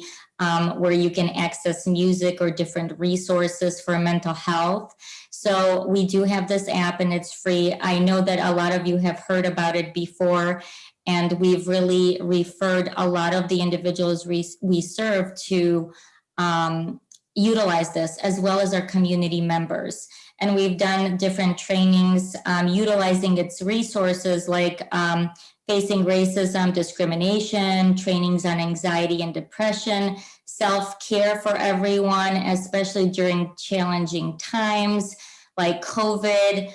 where you can access music or different resources for mental health. So we do have this app and it's free. I know that a lot of you have heard about it before, and we've really referred a lot of the individuals we serve to utilize this, as well as our community members. And we've done different trainings utilizing its resources, like facing racism, discrimination, trainings on anxiety and depression, self-care for everyone, especially during challenging times like COVID,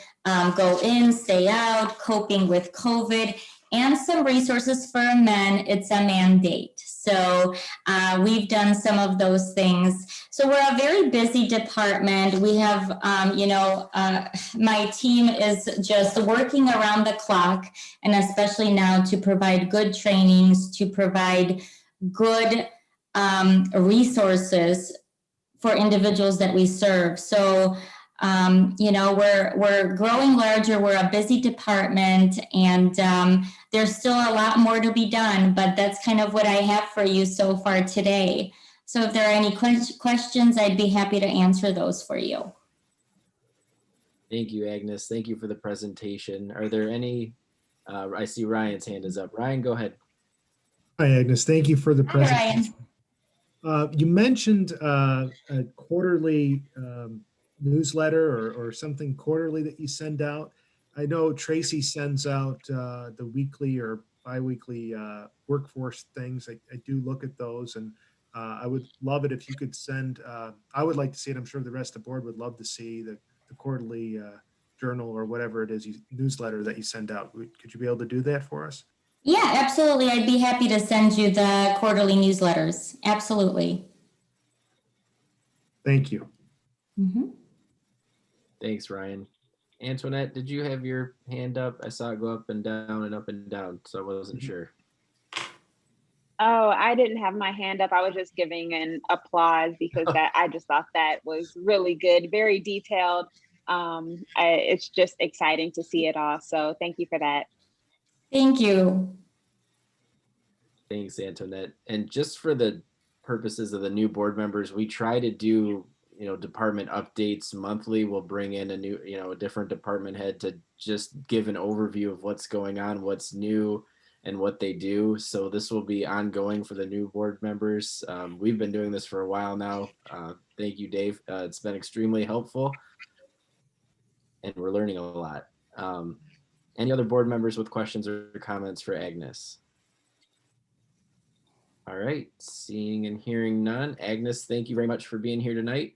go in, stay out, coping with COVID, and some resources for men. It's a mandate. So we've done some of those things. So we're a very busy department. We have, my team is just working around the clock, and especially now to provide good trainings, to provide good resources for individuals that we serve. So, you know, we're growing larger, we're a busy department, and there's still a lot more to be done, but that's kind of what I have for you so far today. So if there are any questions, I'd be happy to answer those for you. Thank you, Agnes. Thank you for the presentation. Are there any, I see Ryan's hand is up. Ryan, go ahead. Hi, Agnes. Thank you for the Hi, presentation. Ryan. You mentioned a quarterly newsletter or something quarterly that you send out. I know Tracy sends out the weekly or biweekly workforce things. I do look at those, and I would love it if you could send, I would like to see it. I'm sure the rest of the board would love to see the quarterly journal or whatever it is, newsletter that you send out. Could you be able to do that for us? Yeah, absolutely. I'd be happy to send you the quarterly newsletters. Absolutely. Thank you. Mm-hmm. Thanks, Ryan. Antoinette, did you have your hand up? I saw it go up and down and up and down, so I wasn't sure. Oh, I didn't have my hand up. I was just giving an applause because I just thought that was really good, very detailed. It's just exciting to see it all. So thank you for that. Thank you. Thanks, Antoinette. And just for the purposes of the new board members, we try to do, you know, department updates monthly. We'll bring in a new, you know, a different department head to just give an overview of what's going on, what's new, and what they do. So this will be ongoing for the new board members. We've been doing this for a while now. Thank you, Dave. It's been extremely helpful, and we're learning a lot. Any other board members with questions or comments for Agnes? All right, seeing and hearing none. Agnes, thank you very much for being here tonight.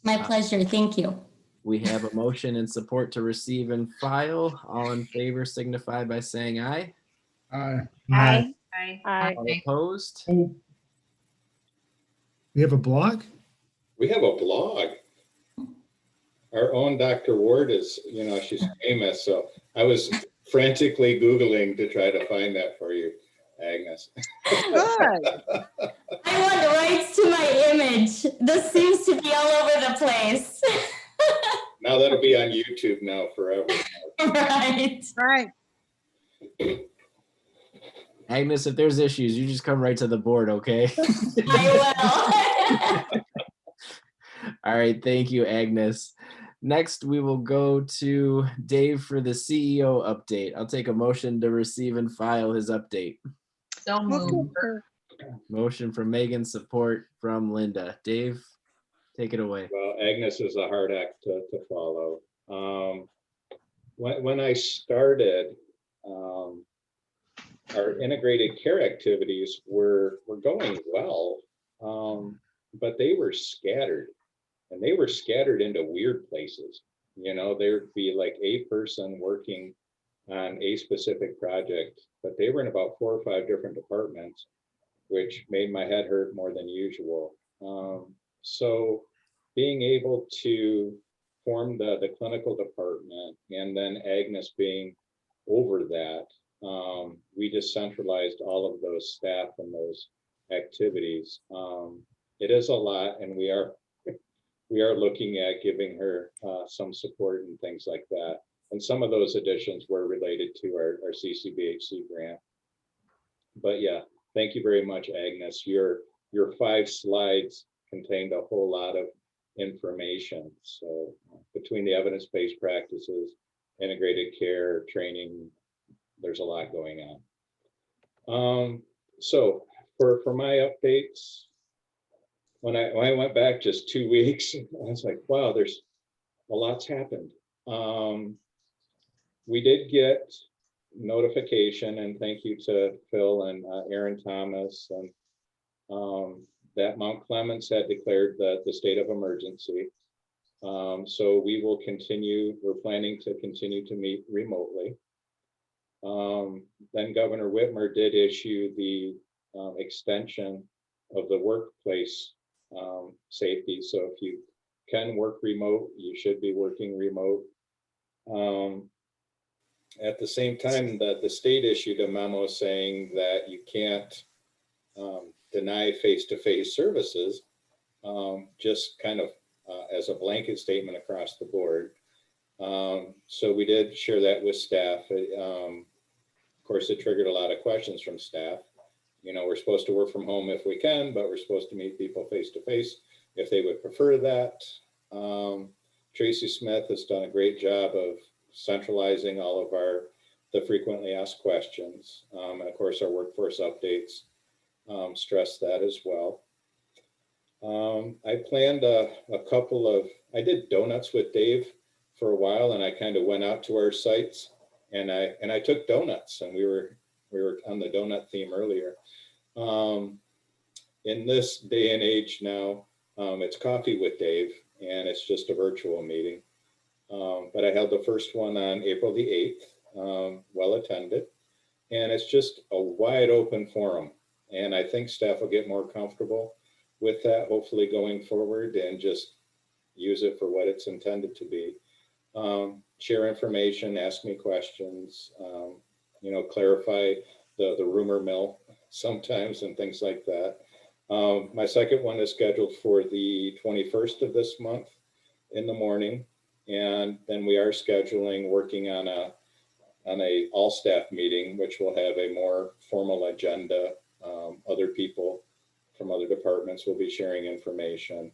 My pleasure. Thank you. We have a motion and support to receive and file. All in favor signify by saying aye. Aye. Aye. Aye. All opposed? We have a blog? We have a blog. Our own Dr. Ward is, you know, she's famous. So I was frantically Googling to try to find that for you, Agnes. Good. I want rights to my image. This seems to be all over the place. Now that'll be on YouTube now forever. Right. Right. Agnes, if there's issues, you just come right to the board, okay? I will. All right, thank you, Agnes. Next, we will go to Dave for the CEO update. I'll take a motion to receive and file his update. So moved. Motion from Megan, support from Linda. Dave, take it away. Well, Agnes is a hard act to follow. When I started, our integrated care activities were going well, but they were scattered, and they were scattered into weird places. You know, there'd be like a person working on a specific project, but they were in about 4 or 5 different departments, which made my head hurt more than usual. So being able to form the clinical department, and then Agnes being over that, we just centralized all of those staff and those activities. It is a lot, and we are looking at giving her some support and things like that. And some of those additions were related to our CCBHC grant. But yeah, thank you very much, Agnes. Your 5 slides contained a whole lot of information. So between the evidence-based practices, integrated care, training, there's a lot going on. So for my updates, when I went back just 2 weeks, I was like, wow, there's a lot's happened. We did get notification, and thank you to Phil and Aaron Thomas, and that Mount Clemens had declared the state of emergency. So we will continue, we're planning to continue to meet remotely. Then Governor Whitmer did issue the extension of the workplace safety. So if you can work remote, you should be working remote. At the same time, the state issued a memo saying that you can't deny face-to-face services, just kind of as a blanket statement across the board. So we did share that with staff. Of course, it triggered a lot of questions from staff. You know, we're supposed to work from home if we can, but we're supposed to meet people face-to-face if they would prefer that. Tracy Smith has done a great job of centralizing all of the frequently asked questions. And of course, our workforce updates stress that as well. I planned a couple of, I did donuts with Dave for a while, and I kind of went out to our sites and I took donuts, and we were on the donut theme earlier. In this day and age now, it's coffee with Dave, and it's just a virtual meeting. But I held the first one on April the 8th, well attended, and it's just a wide open forum. And I think staff will get more comfortable with that, hopefully going forward, and just use it for what it's intended to be. Share information, ask me questions, you know, clarify the rumor mill sometimes and things like that. My second one is scheduled for the 21st of this month in the morning. And then we are scheduling, working on a all staff meeting, which will have a more formal agenda. Other people from other departments will be sharing information.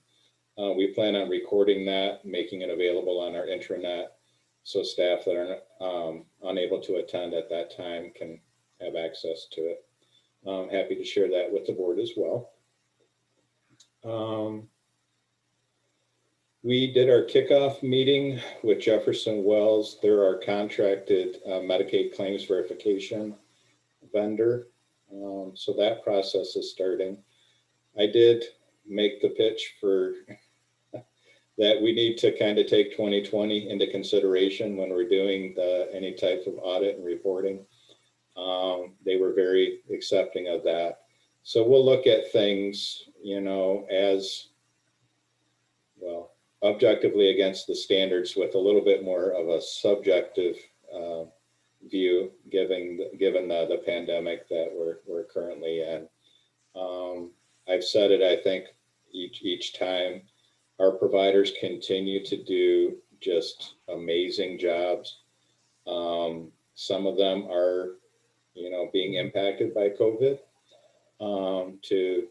We plan on recording that, making it available on our intranet, so staff that are unable to attend at that time can have access to it. I'm happy to share that with the board as well. We did our kickoff meeting with Jefferson Wells. They're our contracted Medicaid claims verification vendor. So that process is starting. I did make the pitch for that we need to kind of take 2020 into consideration when we're doing any type of audit and reporting. They were very accepting of that. So we'll look at things, you know, as well, objectively against the standards with a little bit more of a subjective view, given the pandemic that we're currently in. I've said it, I think, each time. Our providers continue to do just amazing jobs. Some of them are, you know, being impacted by COVID to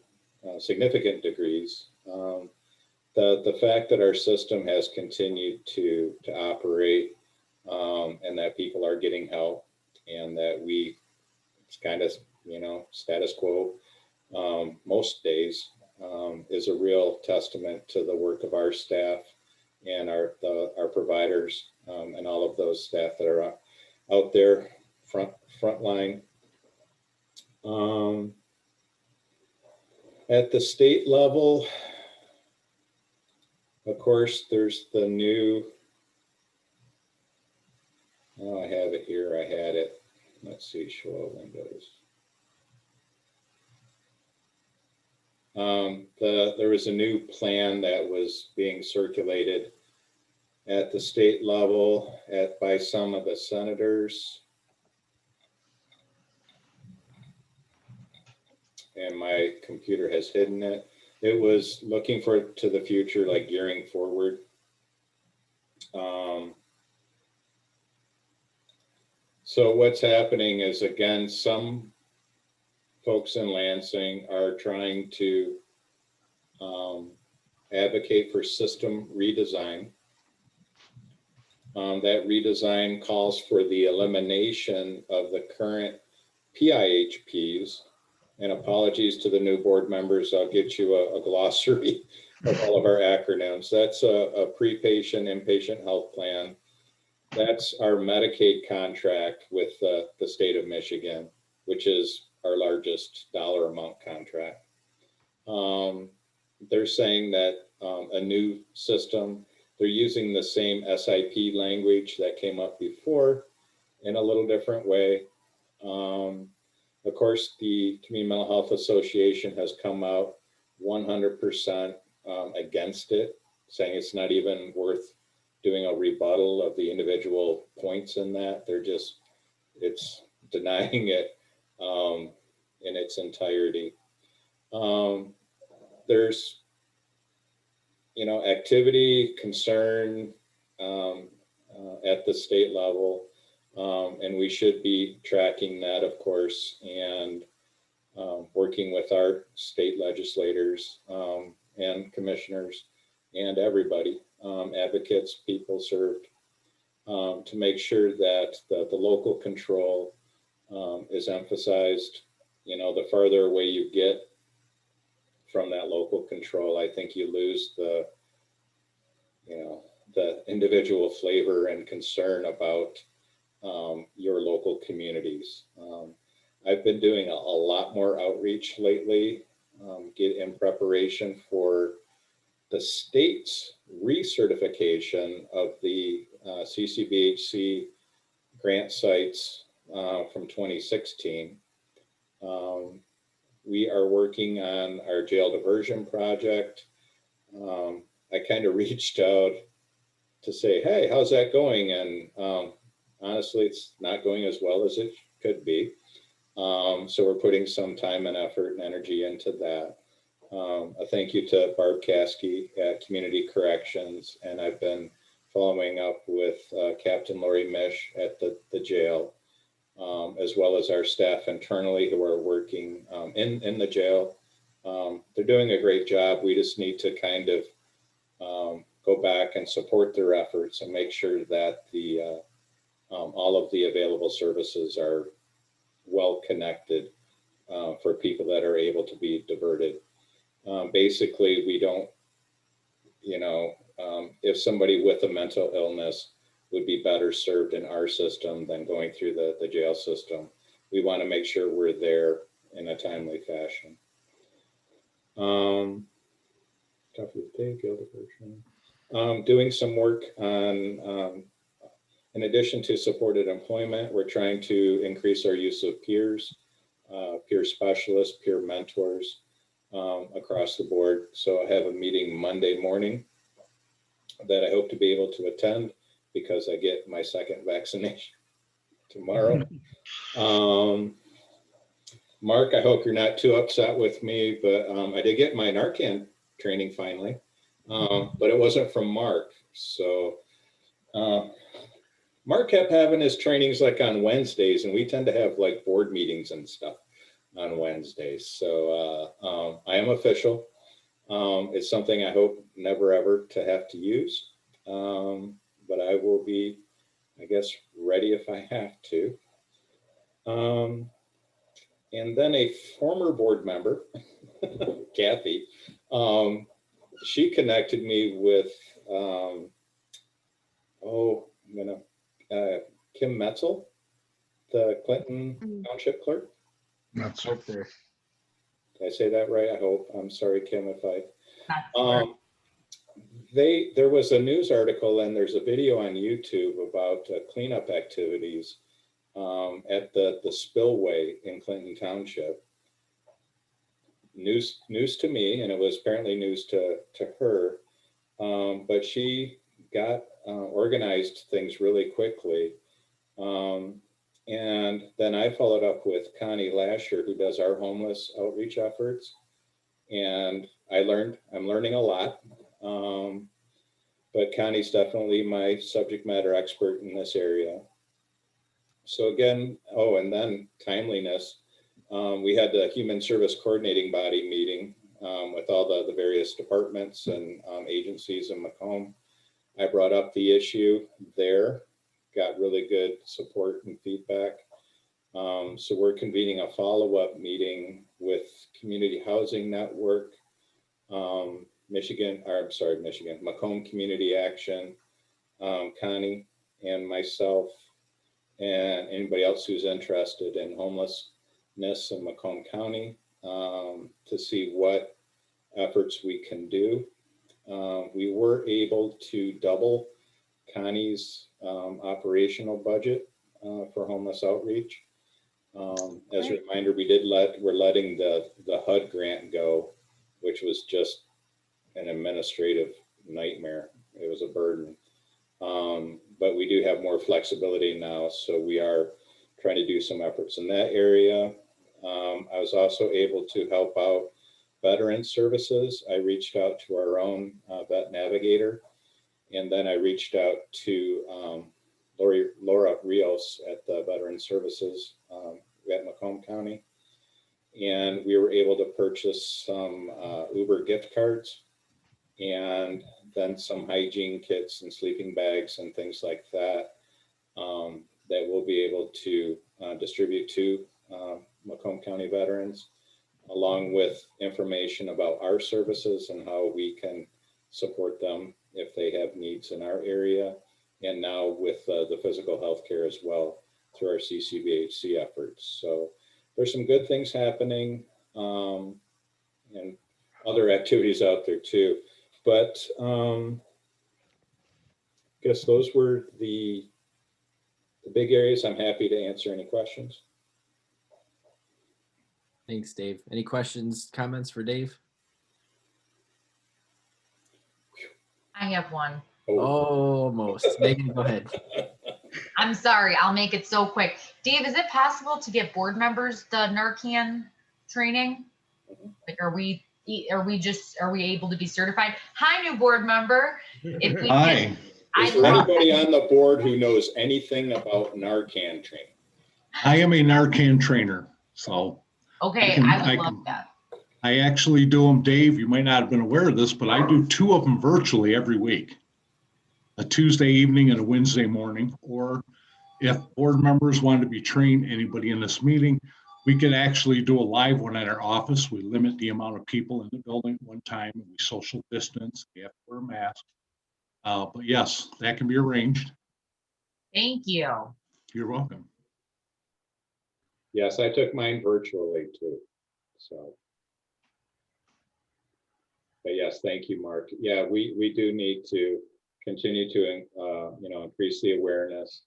significant degrees. The fact that our system has continued to operate and that people are getting help, and that it's kind of, you know, status quo most days, is a real testament to the work of our staff and our providers and all of those staff that are out there front line. At the state level, of course, there's the new, oh, I have it here, I had it. Let's see, show all windows. There was a new plan that was being circulated at the state level by some of the senators. And my computer has hidden it. It was looking to the future, like gearing forward. So what's happening is, again, some folks in Lansing are trying to advocate for system redesign. That redesign calls for the elimination of the current PIHPs. And apologies to the new board members, I'll get you a glossary of all of our acronyms. That's a pre-patient inpatient health plan. That's our Medicaid contract with the state of Michigan, which is our largest dollar amount contract. They're saying that a new system, they're using the same SIP language that came up before in a little different way. Of course, the Community Mental Health Association has come out 100% against it, saying it's not even worth doing a rebuttal of the individual points in that. It's denying it in its entirety. There's, activity, concern at the state level, and we should be tracking that, of course, and working with our state legislators and commissioners and everybody, advocates, people served, to make sure that the local control is emphasized. The farther away you get from that local control, I think you lose the individual flavor and concern about your local communities. I've been doing a lot more outreach lately, in preparation for the state's recertification of the CCBHC grant sites from 2016. We are working on our jail diversion project. I kind of reached out to say, hey, how's that going? And honestly, it's not going as well as it could be. So we're putting some time and effort and energy into that. A thank you to Barb Caskey at Community Corrections, and I've been following up with Captain Lori Mish at the jail, as well as our staff internally who are working in the jail. They're doing a great job. We just need to kind of go back and support their efforts and make sure that all of the available services are well connected for people that are able to be diverted. Basically, we don't, if somebody with a mental illness would be better served in our system than going through the jail system, we want to make sure we're there in a timely fashion. Doing some work on, in addition to supported employment, we're trying to increase our use of peers, peer specialists, peer mentors across the board. So I have a meeting Monday morning that I hope to be able to attend because I get my second vaccination tomorrow. Mark, I hope you're not too upset with me, but I did get my Narcan training finally, but it wasn't from Mark. So Mark kept having his trainings like on Wednesdays, and we tend to have like board meetings and stuff on Wednesdays. So I am official. It's something I hope never ever to have to use, but I will be, I guess, ready if I have to. And then a former board member, Kathy, she connected me with, Kim Metzel, the Clinton Township Clerk. That's okay. Did I say that right? I hope. I'm sorry, Kim, if I. There was a news article and there's a video on YouTube about cleanup activities at the spillway in Clinton Township. News to me, and it was apparently news to her, but she got organized things really quickly. And then I followed up with Connie Lasher, who does our homeless outreach efforts. And I'm learning a lot. But Connie's definitely my subject matter expert in this area. So again, and then timeliness. We had the Human Service Coordinating Body meeting with all the various departments and agencies in Macomb. I brought up the issue there, got really good support and feedback. So we're convening a follow-up meeting with Community Housing Network, Macomb Community Action, Connie and myself, and anybody else who's interested in homelessness in Macomb County to see what efforts we can do. We were able to double Connie's operational budget for homeless outreach. As a reminder, we're letting the HUD grant go, which was just an administrative nightmare. It was a burden. But we do have more flexibility now, so we are trying to do some efforts in that area. I was also able to help out veteran services, I reached out to our own vet navigator. And then I reached out to Laura Rios at the Veteran Services at Macomb County. And we were able to purchase some Uber gift cards and then some hygiene kits and sleeping bags and things like that that we'll be able to distribute to Macomb County veterans, along with information about our services and how we can support them if they have needs in our area, and now with the physical health care as well through our CCBHC efforts. So there's some good things happening and other activities out there too. But I guess those were the big areas. I'm happy to answer any questions. Thanks, Dave. Any questions, comments for Dave? I have one. Almost. Megan, go ahead. I'm sorry, I'll make it so quick. Dave, is it possible to get board members the Narcan training? Like, are we able to be certified? Hi, new board member. If we Hi. Is there anybody on the board who knows anything about Narcan training? I am a Narcan trainer, so. Okay, I would love that. I actually do them, Dave. You might not have been aware of this, but I do 2 of them virtually every week. A Tuesday evening and a Wednesday morning. Or if board members want to be trained, anybody in this meeting, we can actually do a live one at our office. We limit the amount of people in the building at one time, and we social distance. We have to wear a mask. But yes, that can be arranged. Thank you. You're welcome. Yes, I took mine virtually too. So, but yes, thank you, Mark. Yeah, we do need to continue to increase the awareness.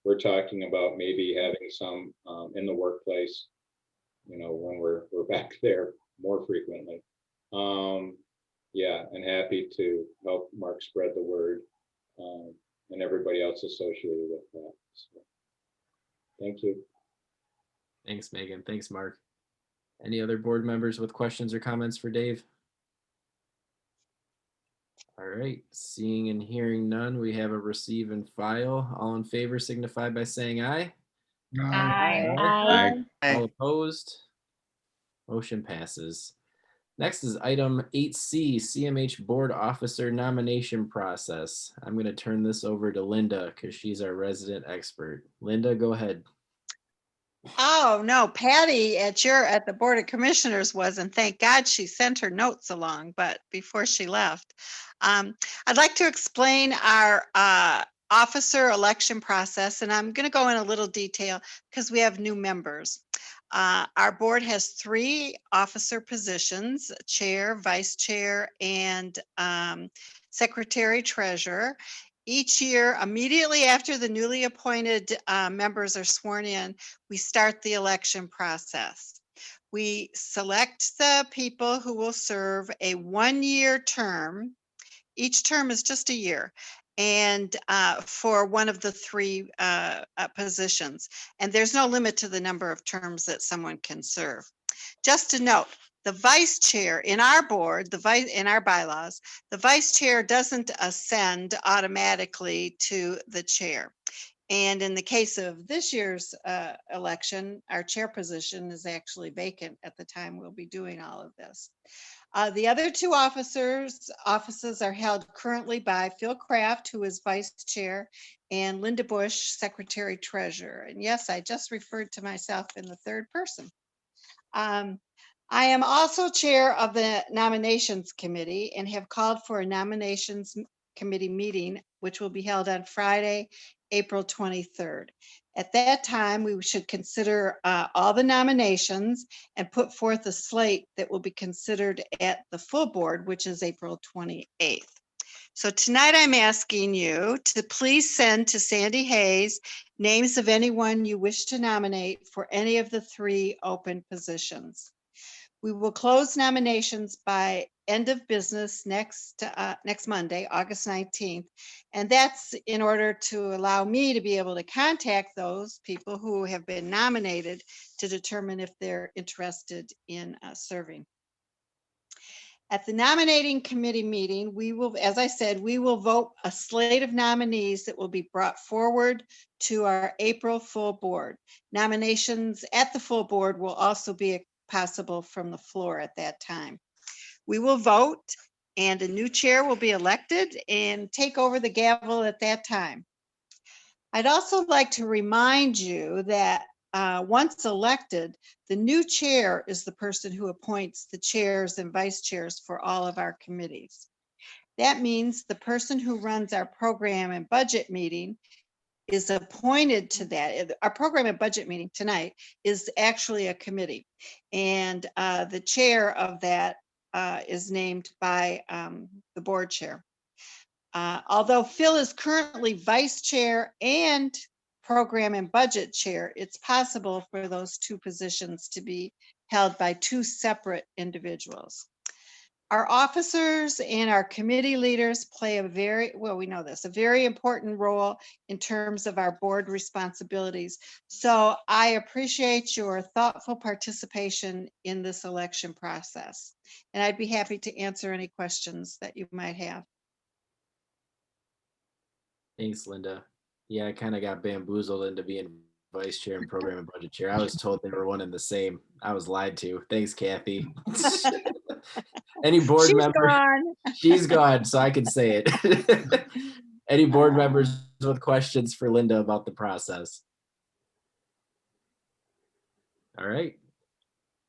We're talking about maybe having some in the workplace, when we're back there more frequently. Yeah, and happy to help Mark spread the word and everybody else associated with that. So, thank you. Thanks, Megan. Thanks, Mark. Any other board members with questions or comments for Dave? All right, seeing and hearing none, we have a receive and file. All in favor signify by saying aye. Aye. All opposed? Motion passes. Next is item 8C, CMH Board Officer Nomination Process. I'm going to turn this over to Linda because she's our resident expert. Linda, go ahead. Oh, no, Patty at the Board of Commissioners was, and thank God she sent her notes along, but before she left. I'd like to explain our officer election process, and I'm going to go in a little detail because we have new members. Our board has 3 officer positions: chair, vice chair, and secretary treasurer. Each year, immediately after the newly appointed members are sworn in, we start the election process. We select the people who will serve a 1-year term. Each term is just a year, and for one of the 3 positions. And there's no limit to the number of terms that someone can serve. Just to note, the vice chair in our board, in our bylaws, the vice chair doesn't ascend automatically to the chair. And in the case of this year's election, our chair position is actually vacant at the time we'll be doing all of this. The other 2 offices are held currently by Phil Kraft, who is vice chair, and Linda Bush, secretary treasurer. And yes, I just referred to myself in the 3rd person. I am also chair of the nominations committee and have called for a nominations committee meeting, which will be held on Friday, April 23rd. At that time, we should consider all the nominations and put forth a slate that will be considered at the full board, which is April 28th. So tonight I'm asking you to please send to Sandy Hayes names of anyone you wish to nominate for any of the 3 open positions. We will close nominations by end of business next Monday, August 19th. And that's in order to allow me to be able to contact those people who have been nominated to determine if they're interested in serving. At the nominating committee meeting, we will, as I said, we will vote a slate of nominees that will be brought forward to our April full board. Nominations at the full board will also be possible from the floor at that time. We will vote and a new chair will be elected and take over the gavel at that time. I'd also like to remind you that once elected, the new chair is the person who appoints the chairs and vice chairs for all of our committees. That means the person who runs our program and budget meeting is appointed to that. Our program and budget meeting tonight is actually a committee. And the chair of that is named by the board chair. Although Phil is currently vice chair and program and budget chair, it's possible for those two positions to be held by two separate individuals. Our officers and our committee leaders play a very, well, we know this, a very important role in terms of our board responsibilities. So I appreciate your thoughtful participation in this election process. And I'd be happy to answer any questions that you might have. Thanks, Linda. Yeah, I kind of got bamboozled into being vice chair and program and budget chair. I was told they were one and the same. I was lied to. Thanks, Kathy. Any board She's member? gone. She's gone, so I can say it. Any board members with questions for Linda about the process? All right.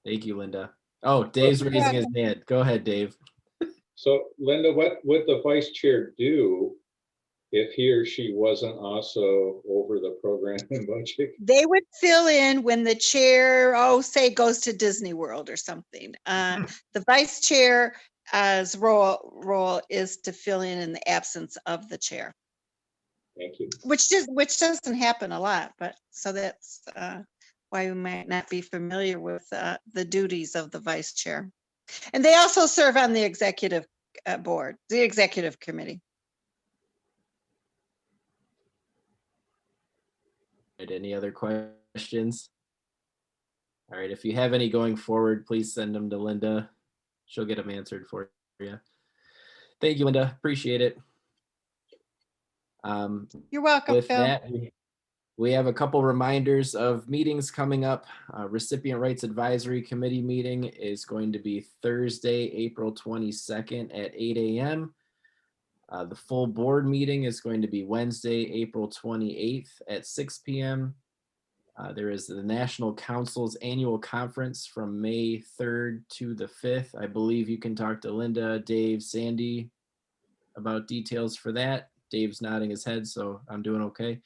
Thank you, Linda. Oh, Dave's raising his hand. Go ahead, Dave. So Linda, what would the vice chair do if he or she wasn't also over the program and budget? They would fill in when the chair, say goes to Disney World or something. The vice chair's role is to fill in the absence of the chair. Thank you. Which doesn't happen a lot, but so that's why you might not be familiar with the duties of the vice chair. And they also serve on the executive board, the executive committee. Any other questions? All right, if you have any going forward, please send them to Linda. She'll get them answered for you. Thank you, Linda. Appreciate it. You're welcome, With Phil. that, we have a couple reminders of meetings coming up. Recipient Rights Advisory Committee meeting is going to be Thursday, April 22nd at 8 a.m. The full board meeting is going to be Wednesday, April 28th at 6 p.m. There is the National Council's annual conference from May 3rd to the 5th. I believe you can talk to Linda, Dave, Sandy about details for that. Dave's nodding his head, so I'm doing okay.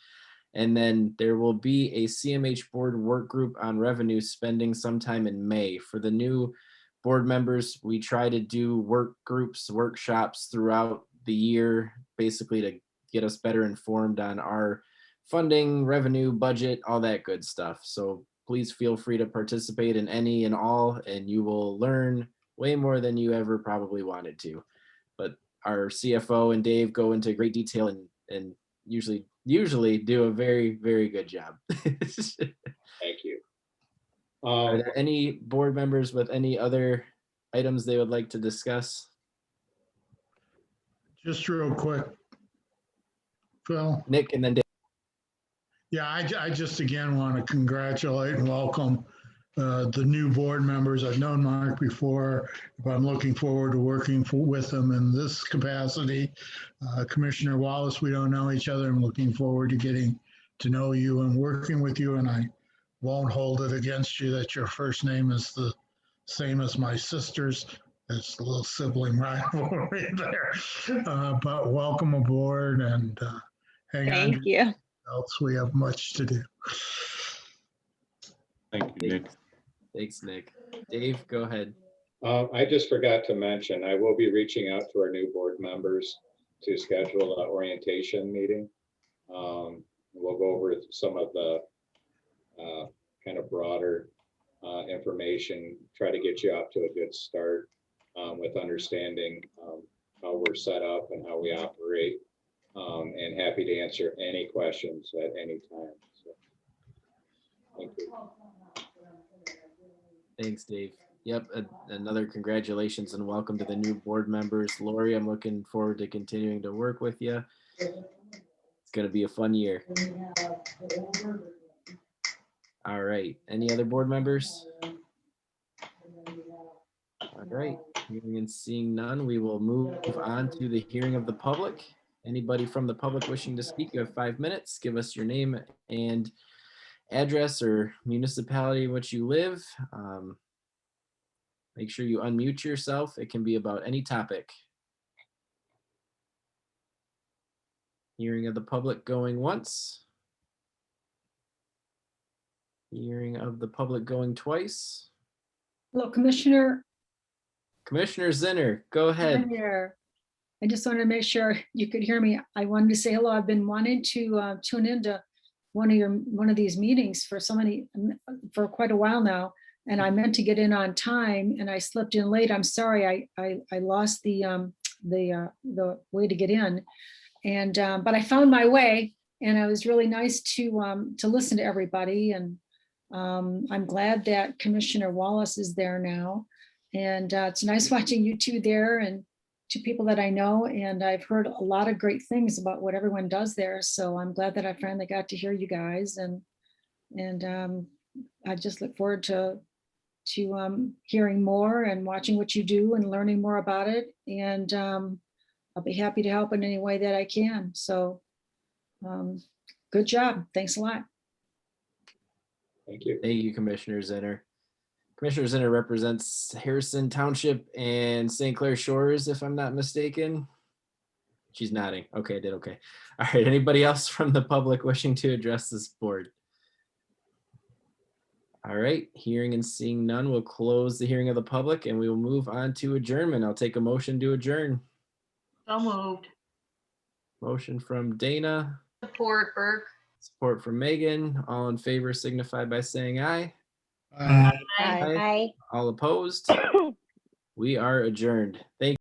And then there will be a CMH board work group on revenue spending sometime in May. For the new board members, we try to do work groups, workshops throughout the year, basically to get us better informed on our funding, revenue, budget, all that good stuff. So please feel free to participate in any and all, and you will learn way more than you ever probably wanted to. But our CFO and Dave go into great detail and usually do a very, very good job. Thank you. Are there any board members with any other items they would like to discuss? Just real quick, Phil. Nick and then Dave. Yeah, I just again want to congratulate and welcome the new board members. I've known Mark before, but I'm looking forward to working with him in this capacity. Commissioner Wallace, we don't know each other. I'm looking forward to getting to know you and working with you, and I won't hold it against you that your first name is the same as my sister's. It's a little sibling rivalry there. But welcome aboard and hang on. Thank you. Else we have much to do. Thank you, Nick. Thanks, Nick. Dave, go ahead. I just forgot to mention, I will be reaching out to our new board members to schedule an orientation meeting. We'll go over some of the kind of broader information, try to get you off to a good start with understanding how we're set up and how we operate, and happy to answer any questions at any time. So, thank you. Thanks, Dave. Yep, another congratulations and welcome to the new board members. Lori, I'm looking forward to continuing to work with you. It's going to be a fun year. All right, any other board members? All right, hearing and seeing none, we will move on to the hearing of the public. Anybody from the public wishing to speak, you have 5 minutes. Give us your name and address or municipality in which you live. Make sure you unmute yourself. It can be about any topic. Hearing of the public going once. Hearing of the public going twice. Hello, Commissioner. Commissioner Zinner, go ahead. I'm here. I just wanted to make sure you could hear me. I wanted to say hello. I've been wanting to tune into one of these meetings for quite a while now, and I meant to get in on time, and I slipped in late. I'm sorry. I lost the way to get in, and but I found my way, and it was really nice to listen to everybody, and I'm glad that Commissioner Wallace is there now. And it's nice watching you two there and two people that I know. And I've heard a lot of great things about what everyone does there. So I'm glad that I finally got to hear you guys. And I just look forward to hearing more and watching what you do and learning more about it. And I'll be happy to help in any way that I can. So good job. Thanks a lot. Thank you. Thank you, Commissioner Zinner. Commissioner Zinner represents Harrison Township and St. Clair Shores, if I'm not mistaken. She's nodding. Okay, I did okay. All right, anybody else from the public wishing to address this board? All right, hearing and seeing none, we'll close the hearing of the public and we will move on to adjournment. I'll take a motion to adjourn. So moved. Motion from Dana. Support, Burke. Support from Megan. All in favor signify by saying aye. Aye. All opposed? We are adjourned. Thank you.